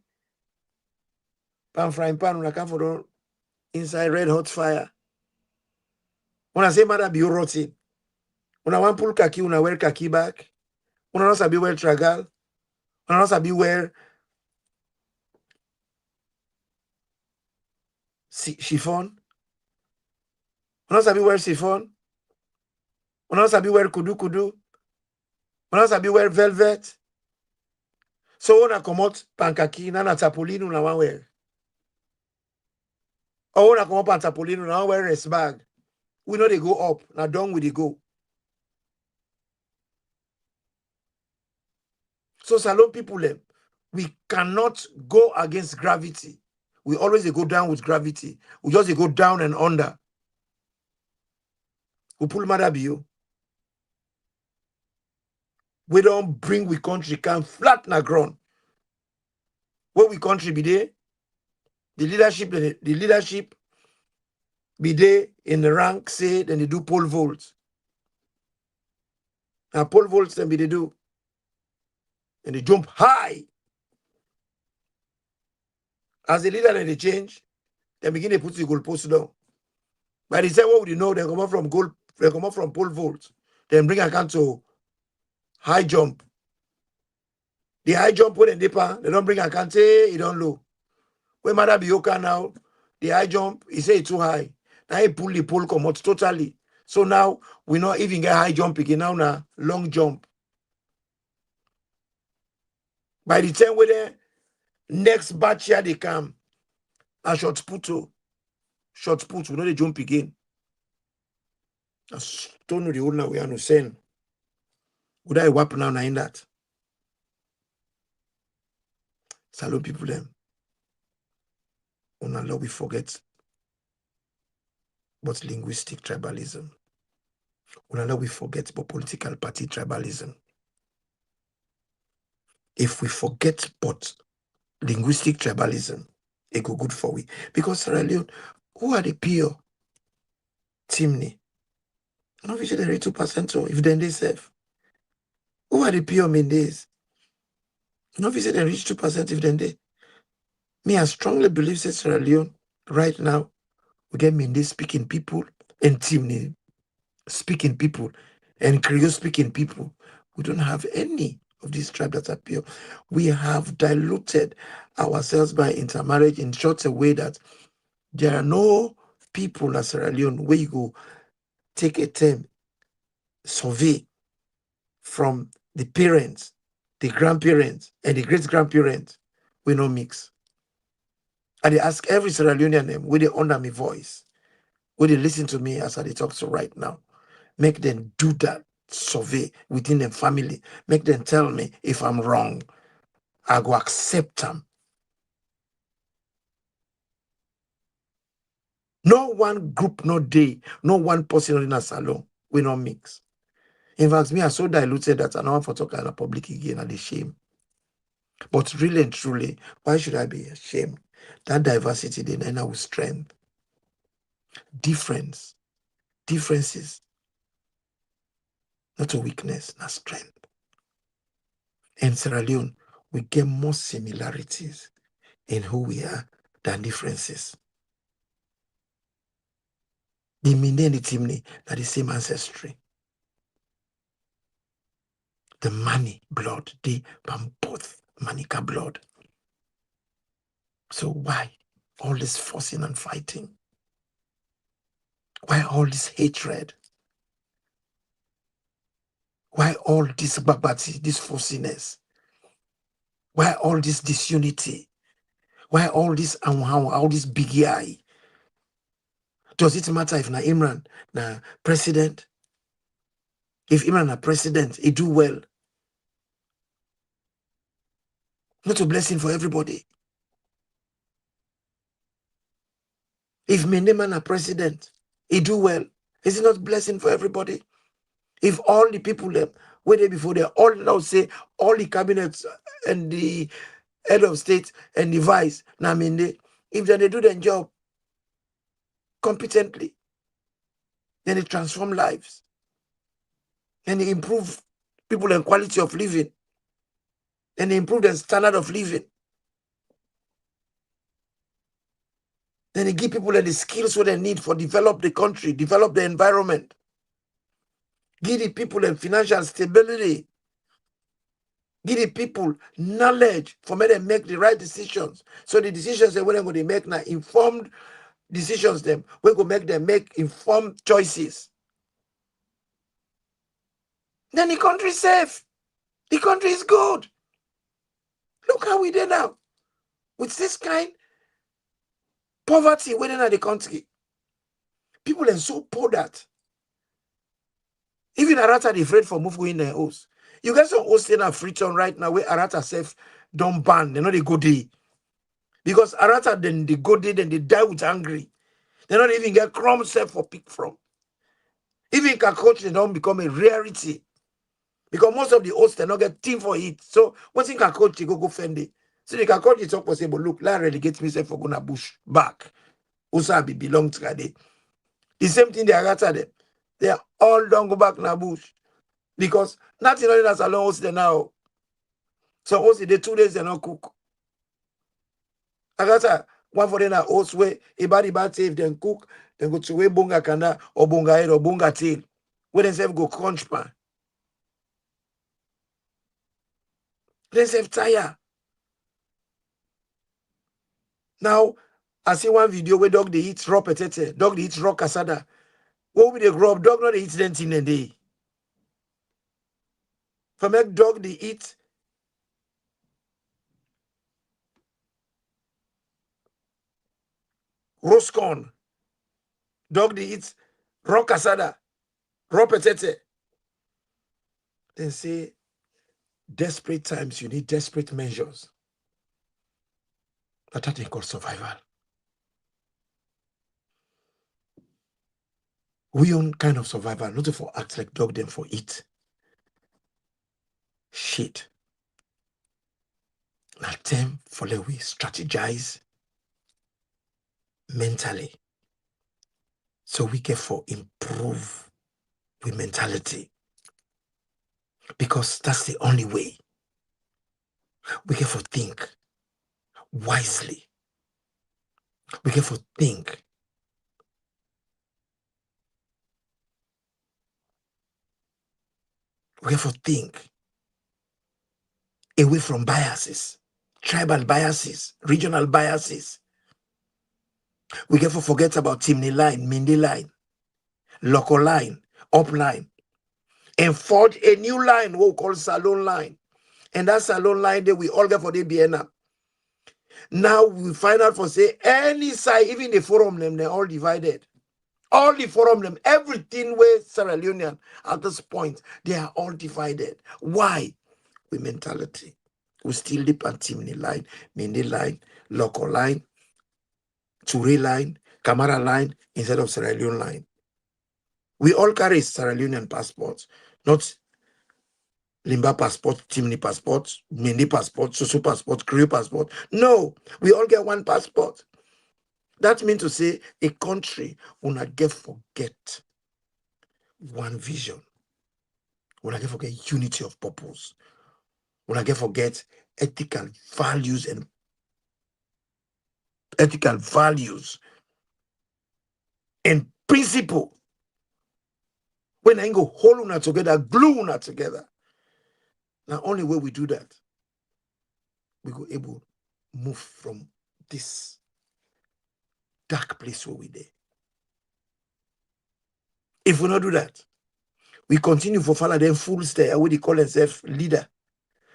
pan frying pan, una come for don inside red hot fire. Una say mother be rotten. Una want pull kaki, una wear kaki back. Una not sabi wear tragal. Una not sabi wear chiffon. Una not sabi wear chiffon. Una not sabi wear kudu kudu. Una not sabi wear velvet. So una comot pan kaki, na tapolin una want wear. Or una comot pan tapolin, una want wear rest bag. We know they go up. Now down we they go. So Salon people, we cannot go against gravity. We always go down with gravity. We just go down and under. We pull Madabio. We don't bring we country can flat na ground. Where we country be there, the leadership be there in the rank, say, then they do pole vaults. And pole vaults then be they do. And they jump high. As the leader then they change, then begin to put the goalpost down. By the time what would you know, they come up from pole vaults. Then bring account to high jump. The high jump when they don't bring account, say it don't low. When Mother be okay now, the high jump, he say it's too high. Now he pull the pole come out totally. So now we not even get high jump again. Now long jump. By the time when the next batch here they come, a short put, we know they jump again. I don't know the old now we are no saying. Would I wap now in that? Salon people them. Una we forget but linguistic tribalism. Una we forget but political party tribalism. If we forget but linguistic tribalism, it go good for we. Because Sierra Leone, who are the pure Timney? Not visit the 2% so if then they serve. Who are the pure Mendes? Not visit the reach 2% if then they. Me, I strongly believe that Sierra Leone, right now, we get Mendes speaking people and Timney speaking people and Creole speaking people. We don't have any of these tribes that are pure. We have diluted ourselves by intermarriage in such a way that there are no people in Sierra Leone where you go take a term, survey from the parents, the grandparents, and the great-grandparents. We no mix. And they ask every Sierra Leonean name, will they under my voice? Will they listen to me as I talk to right now? Make them do that survey within their family. Make them tell me if I'm wrong. I go accept them. No one group, no day, no one person in a salon. We not mix. In fact, me, I so diluted that I don't want to talk in the public again and the shame. But really and truly, why should I be ashamed? That diversity, they end with strength. Differences, not a weakness, not strength. In Sierra Leone, we get more similarities in who we are than differences. The Minde and the Timney are the same ancestry. The Mani blood, the both Manica blood. So why all this fussing and fighting? Why all this hatred? Why all this babati, this fussiness? Why all this disunity? Why all this all this biggie eye? Does it matter if na Imran na president? If Imran na president, he do well. Not a blessing for everybody. If Mendeman na president, he do well. Is it not blessing for everybody? If all the people them where they before they all now say all the cabinets and the head of state and the vice, now I mean if they do their job competently, then they transform lives and they improve people and quality of living and they improve their standard of living. Then they give people the skills what they need for develop the country, develop the environment, give the people and financial stability, give the people knowledge for me to make the right decisions. So the decisions that we're going to make now informed decisions them. We're going to make them make informed choices. Then the country is safe. The country is good. Look how we did now. With this kind poverty within the country. People are so poor that even Arata they afraid for moving in their house. You guys are hosting a free turn right now where Arata self don't ban. They know they go there. Because Arata then they go there, then they die with angry. They don't even get crumbs self for pick from. Even cockroach, they don't become a rarity. Because most of the hosts they not get team for it. So what's in cockroach they go fend it. So the cockroach is talk possible. Look, la relegate myself for gonna bush back. Also be belong to that. The same thing they are at them. They are all don't go back na bush. Because nothing else alone host them now. So host the 2 days they not cook. Agata, one for them host way, a body bad if then cook, then go to way bunga kanda or bunga head or bunga tail. Where they say go crunch pan. They say tire. Now, I see one video where dog they eat raw potato, dog they eat raw cassada. What will they grow up? Dog not they eat them in a day. For make dog they eat roast corn. Dog they eat raw cassada, raw potato. Then say, desperate times, you need desperate measures. But that ain't called survival. We own kind of survival, not for act like dog, them for eat. Shit. Now time for let we strategize mentally. So we can for improve with mentality. Because that's the only way. We can for think wisely. We can for think. We can for think away from biases, tribal biases, regional biases. We can for forget about Timney line, Mindy line, local line, up line, and forge a new line what we call Salon line. And that Salon line there we all get for the BNM. Now we find out for say any side, even the forum them, they're all divided. All the forum them, everything with Sierra Leonean at this point, they are all divided. Why? With mentality. We still live on Timney line, Mindy line, local line, Ture line, Camara line, instead of Sierra Leone line. We all carry Sierra Leonean passports, not Limba passport, Timney passport, Mindy passport, Susu passport, Creole passport. No, we all get one passport. That means to say a country will not get forget one vision. Will not get forget unity of purpose. Will not get forget ethical values and principle. When I go hold una together, glue una together. Now only way we do that, we go able move from this dark place where we there. If we not do that, we continue for follow them full stay, what they call themselves leader.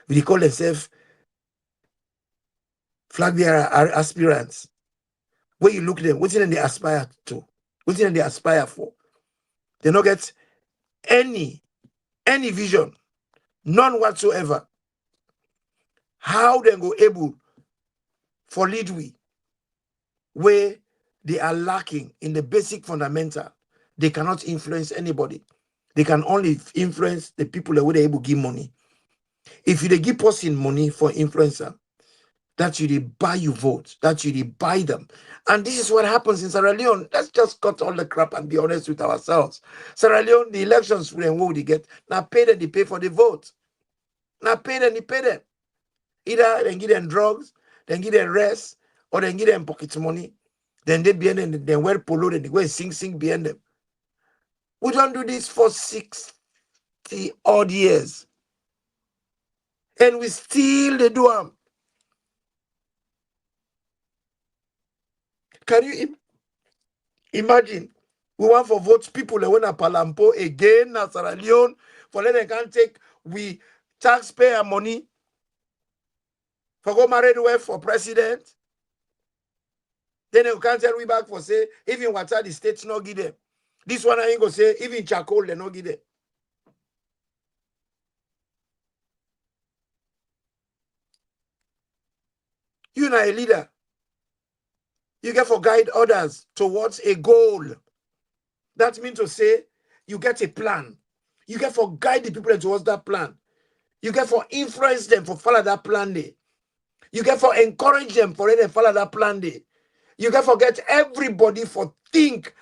We call themselves Flagbearer Aspirants. Where you look them, what's in they aspire to? What's in they aspire for? They don't get any vision, none whatsoever. How they go able for lead we where they are lacking in the basic fundamental. they cannot influence anybody. They can only influence the people that will able to give money. If you give person money for influencer, that you buy you vote, that you buy them. And this is what happens in Sierra Leone. Let's just cut all the crap and be honest with ourselves. Sierra Leone, the elections, when what they get? Now pay them, they pay for the vote. Now pay them, they pay them. Either they give them drugs, then give them rest, or then give them pocket money. Then they behind them, then wear polo, then they go and sing behind them. We don't do this for 60 odd years. And we still they do them. Can you imagine? We want for vote people that want to Palampo again, na Sierra Leone, for let them can take we taxpayer money for go married wife for president. Then they can't tell we back for say, even water the states not give them. This one I ain't go say, even charcoal they not give them. You're not a leader. You get for guide others towards a goal. That means to say, you get a plan. You get for guide the people towards that plan. You get for influence them for follow that plan day. You get for encourage them for them to follow that plan day. You get for get everybody for think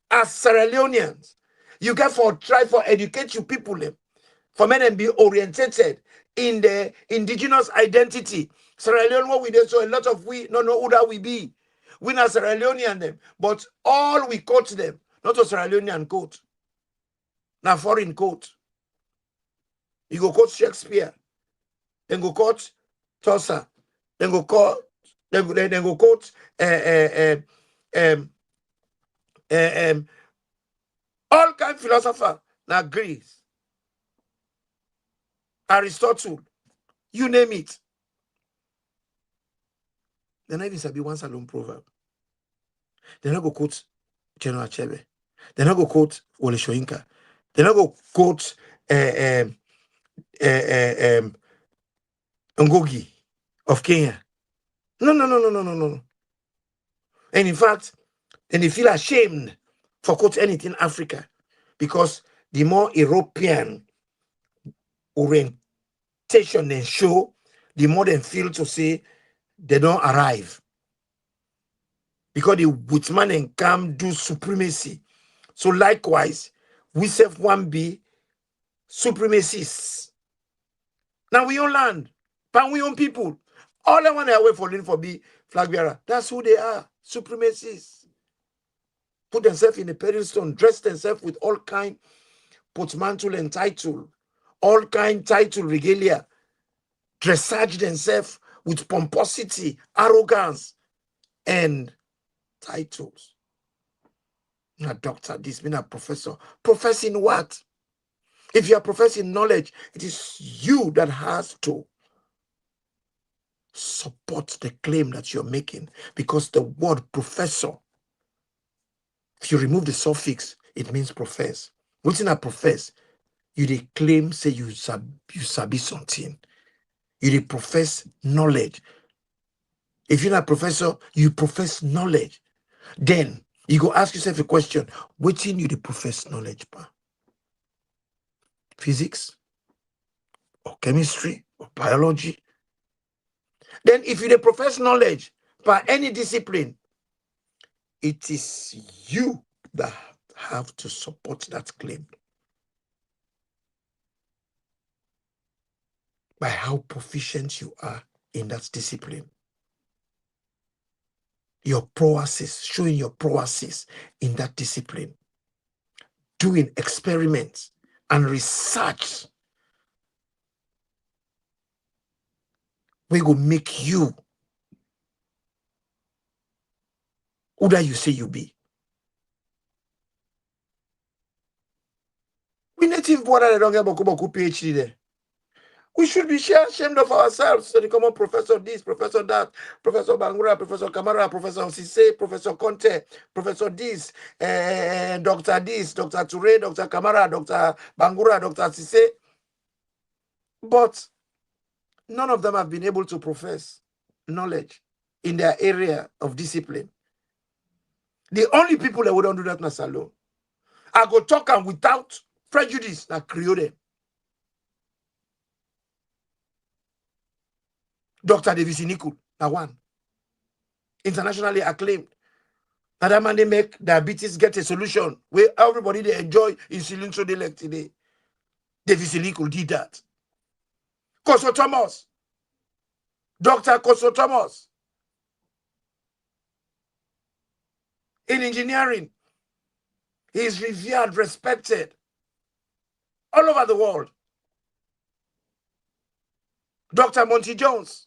as Sierra Leoneans. You get for try for educate you people them. For men and be orientated in the indigenous identity. Sierra Leone, what we do, so a lot of we don't know who that we be. We not Sierra Leonean them, but all we quote them, not a Sierra Leonean quote. Now foreign quote. You go quote Shakespeare, then go quote Chaucer, then go quote, then go quote all kind of philosopher. Now Greece, Aristotle, you name it. Then I even sabi one salon proverb. Then I go quote General Achebe. Then I go quote Wole Soyinka. Then I go quote Ngogi of Kenya. No. And in fact, then they feel ashamed for quote anything Africa, because the more European orientation they show, the more they feel to say they don't arrive. Because the Woodman and Cam do supremacy. So likewise, we self one be supremacists. Now we own land, but we own people. All I want to wait for be flag bearer. That's who they are, supremacists. Put themselves in a pedestal, dress themselves with all kind portmantle and title, all kind title regalia, dressage themselves with pomposity, arrogance, and titles. Being a doctor, this, being a professor. Professing what? If you are professing knowledge, it is you that has to support the claim that you're making, because the word professor, if you remove the suffix, it means profess. What's in a profess? You dey claim, say you sabi something. You dey profess knowledge. If you're not a professor, you profess knowledge. Then you go ask yourself a question: what in you dey profess knowledge, pa? Physics, or chemistry, or biology? Then if you dey profess knowledge by any discipline, it is you that have to support that claim by how proficient you are in that discipline. Your prowess, showing your prowess in that discipline. Doing experiments and research. We will make you who that you say you be. We native border they don't get Boku PhD there. We should be ashamed of ourselves. So they come on, Professor this, Professor that, Professor Bangura, Professor Kamara, Professor Sise, Professor Conte, Professor this, Dr. this, Dr. Toure, Dr. Kamara, Dr. Bangura, Dr. Sise. But none of them have been able to profess knowledge in their area of discipline. The only people that wouldn't do that in a salon. I go talk am without prejudice na Creole. Dr. Davis Nicol, na one. Internationally acclaimed. Now that man they make diabetes get a solution where everybody they enjoy insulin so they like today. Davis Nicol did that. Koso Thomas. Dr. Koso Thomas. In engineering, he is revered, respected all over the world. Dr. Monty Jones,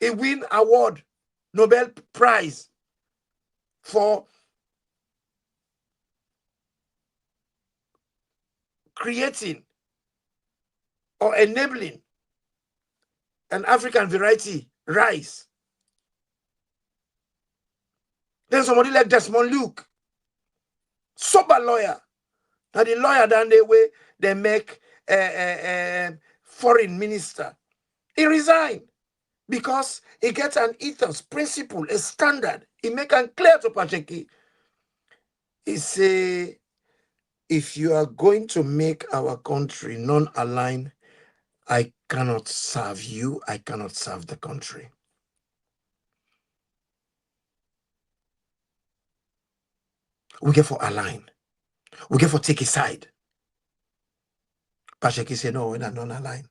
he win award, Nobel Prize for creating or enabling an African variety rice. Then somebody like Desmond Luke, sober lawyer. Now the lawyer down the way they make foreign minister. He resigned because he gets an ethos, principle, a standard. He make it clear to Pacheki. He say, if you are going to make our country non-aligned, I cannot serve you. I cannot serve the country. We get for align. We get for take a side. Pacheki say, no, we're not non-aligned.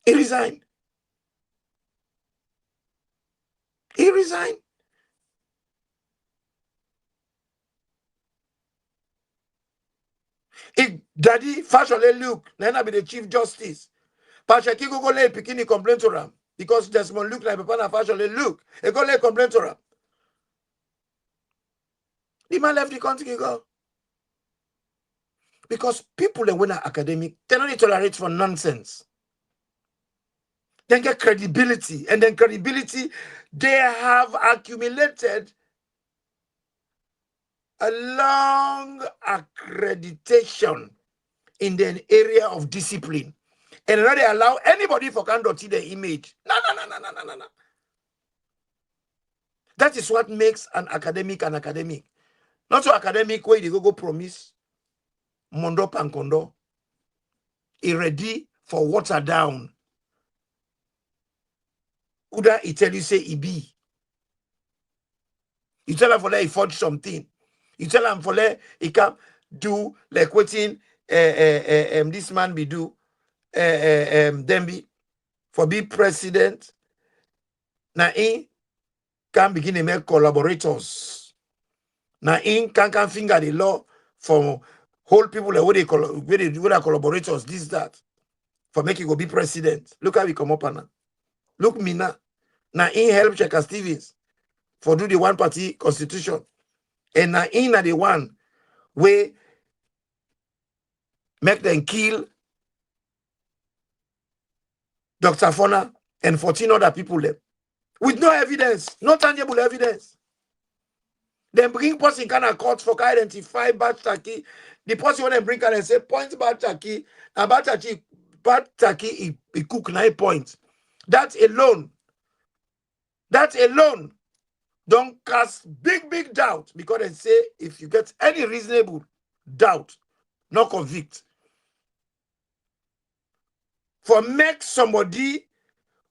He resigned. He resigned. If Daddy Fashole Luke, then I be the Chief Justice. Pacheki go lay Pikini complaint to him because Desmond Luke like Papa Fashole Luke. He go lay complaint to him. The man left the country go. Because people that when are academic, they don't tolerate for nonsense. Then get credibility, and then credibility, they have accumulated a long accreditation in the area of discipline. And now they allow anybody for can see their image. No. That is what makes an academic an academic. Not so academic where they go promise Mondo Pankondo. He ready for water down. Uda he tell you say he be. You tell him for let he forge something. You tell him for let he can do like waiting this man be do then be for be president. Now he can begin to make collaborators. Now he can finger the law for whole people like where they do collaborators, this, that, for make it go be president. Look how we come up now. Look me now. Now he help Checker Stevens for do the one party constitution. And now in the one where make them kill Dr. Fona and 14 other people there with no evidence, no tangible evidence. Then bring person kind of court for identify bad taki. The person when they bring and say point bad taki, and bad taki he cook 9 points. That alone don't cast big doubt, because they say if you get any reasonable doubt, not convict. For make somebody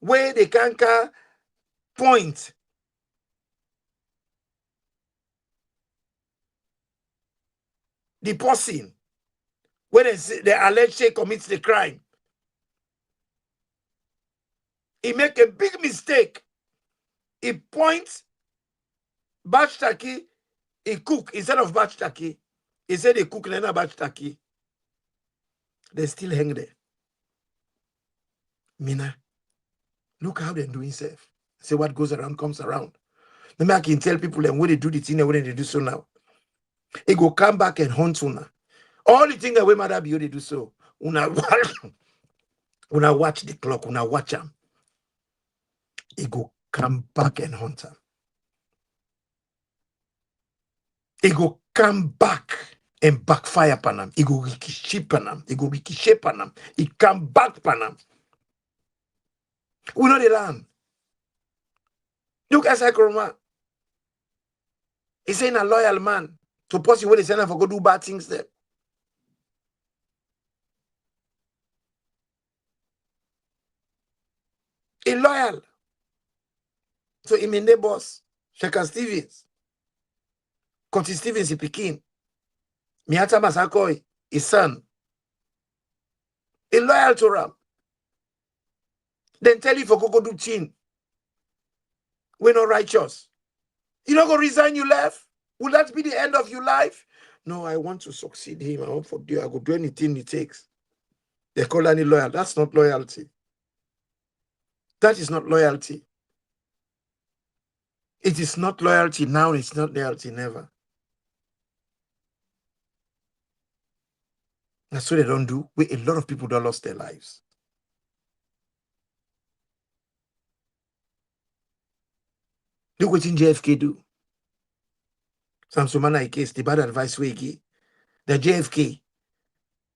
where they can point the person when they allege they commits the crime. He make a big mistake. He points batch taki, he cook instead of batch taki. He said they cook and batch taki. They still hang there. Mina, look how they're doing safe. Say what goes around comes around. Maybe I can tell people and when they do the thing and when they do so now. It go come back and haunt una. All the things that we mother be they do so. Una watch the clock, una watch them. It go come back and haunt them. It go come back and backfire upon them. It go ricochet upon them. It go ricochet upon them. It come back upon them. We know the land. Look at Sakroma. He's saying a loyal man. Suppose you want to send him for go do bad things there. A loyal. So he mean neighbors. Sheka Stevens. Curtis Stevens, he Pekin. Miata Masakoi, his son. A loyal to Ram. Then tell you for go do chin. We're not righteous. You not gonna resign, you left? Will that be the end of your life? No, I want to succeed him. I want for do. I go do anything it takes. They call any loyal. That's not loyalty. That is not loyalty. It is not loyalty now. It's not loyalty never. That's what they don't do. A lot of people don't lost their lives. Look what JFK do. Samsumana case, the bad advice we give. The JFK,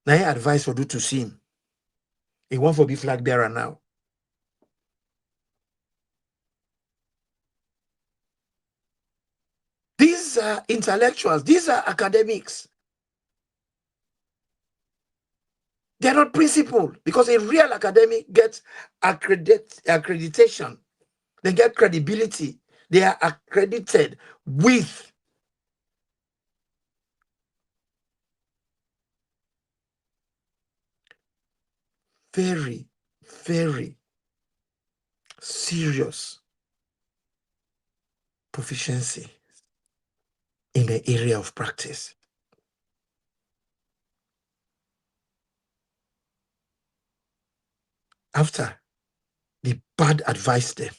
now advice for do to see him. He want for be flag bearer now. These are intellectuals. These are academics. They're not principled because a real academic gets accreditation. They get credibility. They are accredited with very, very serious proficiency in the area of practice. After the bad advice them,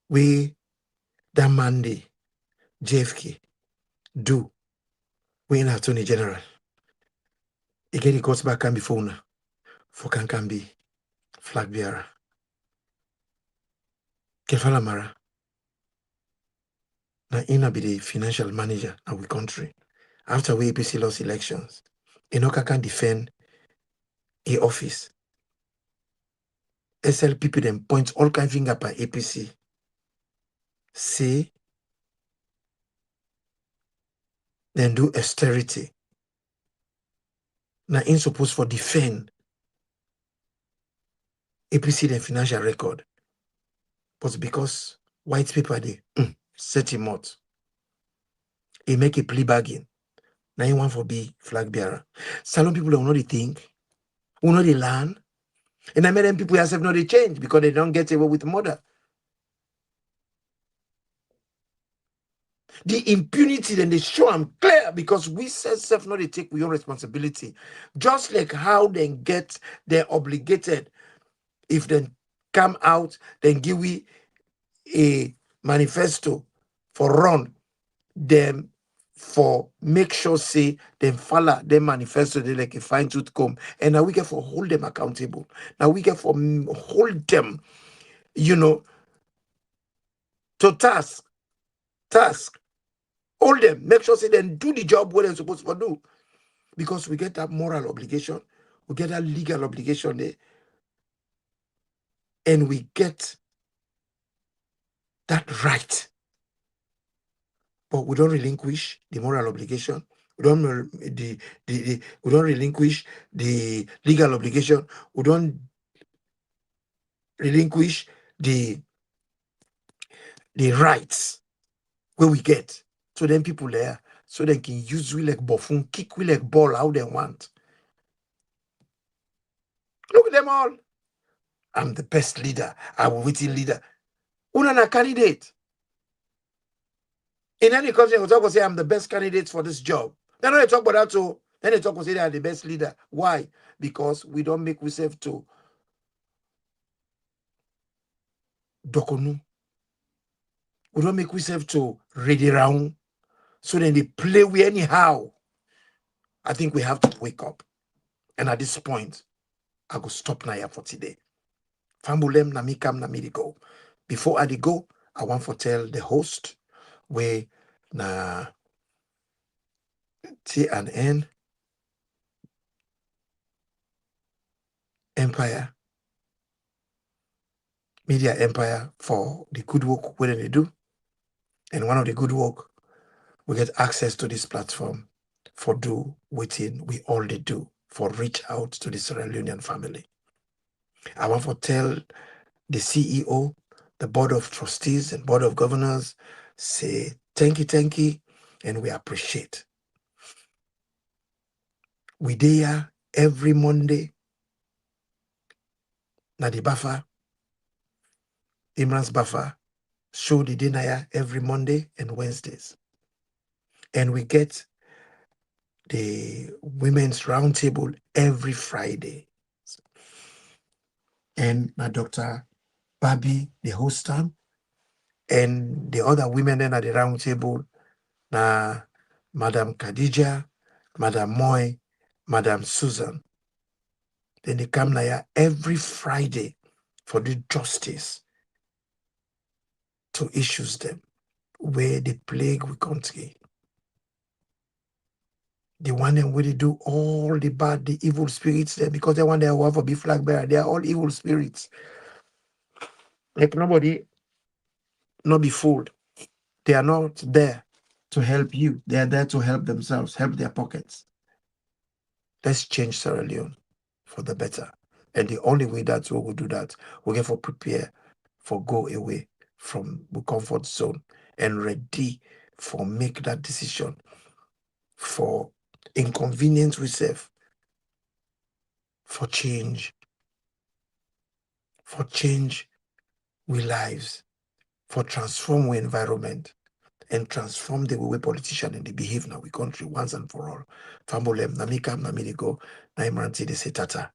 we, that Monday, JFK, do, we in Attorney General. Again, he goes back and before now, for can be flag bearer. Kefala Mara. Now, Ina be the financial manager of the country. After we APC lost elections, Enoka can defend a office. SLPP then points all kind of finger by APC. Say, then do austerity. Now, in supposed for defend APC then financial record. But because white people they set him out, he make a plea bargain. Now he want for be flag bearer. Salon people don't know the thing, who know the land. And I made them people yourself know they change because they don't get away with murder. The impunity, then they show them clear because we self know they take your responsibility. Just like how they get, they're obligated. If they come out, then give we a manifesto for run them for make sure say them follow them manifesto they like a fine tooth comb. And now we get for hold them accountable. Now we get for hold them, to task. Hold them, make sure say then do the job what they're supposed to do. Because we get that moral obligation, we get that legal obligation there, and we get that right. But we don't relinquish the moral obligation. We don't we don't relinquish the legal obligation. We don't relinquish the rights where we get. So then people there, so they can use we like buffon, kick we like ball how they want. Look at them all. I'm the best leader. I'm a witty leader. Una candidate. In any country, they talk and say I'm the best candidate for this job. Then when they talk about that too, then they talk and say they are the best leader. Why? Because we don't make ourselves to dokonu. We don't make ourselves to ready round. So then they play we anyhow. I think we have to wake up. And at this point, I go stop now for today. Fambulem na mi kam na mi go. Before I go, I want to tell the host where na TNN Empire, Media Empire for the good work where they do. And one of the good work, we get access to this platform for do within we all they do for reach out to the Sierra Leonean family. I want to tell the CEO, the board of trustees and board of governors, say thank you, and we appreciate. We there every Monday, na the buffer, Imran's buffer, show the dinner every Monday and Wednesdays. And we get the women's roundtable every Friday. And my Dr. Babi, the host time, and the other women then at the roundtable, na Madam Khadija, Madam Moy, Madam Susan. Then they come here every Friday for the justice to issues them where the plague we country. The one them where they do all the bad, the evil spirits there, because they want their wife to be flag bearer. They are all evil spirits. Like nobody not be fooled. They are not there to help you. They are there to help themselves, help their pockets. Let's change Sierra Leone for the better. And the only way that we will do that, we get for prepare for go away from the comfort zone and ready for make that decision for inconvenience we serve, for change we lives, for transform we environment and transform the way politician and the behave now we country once and for all. Fambolem, Namika, Namiligo, Naimranti, de Setata.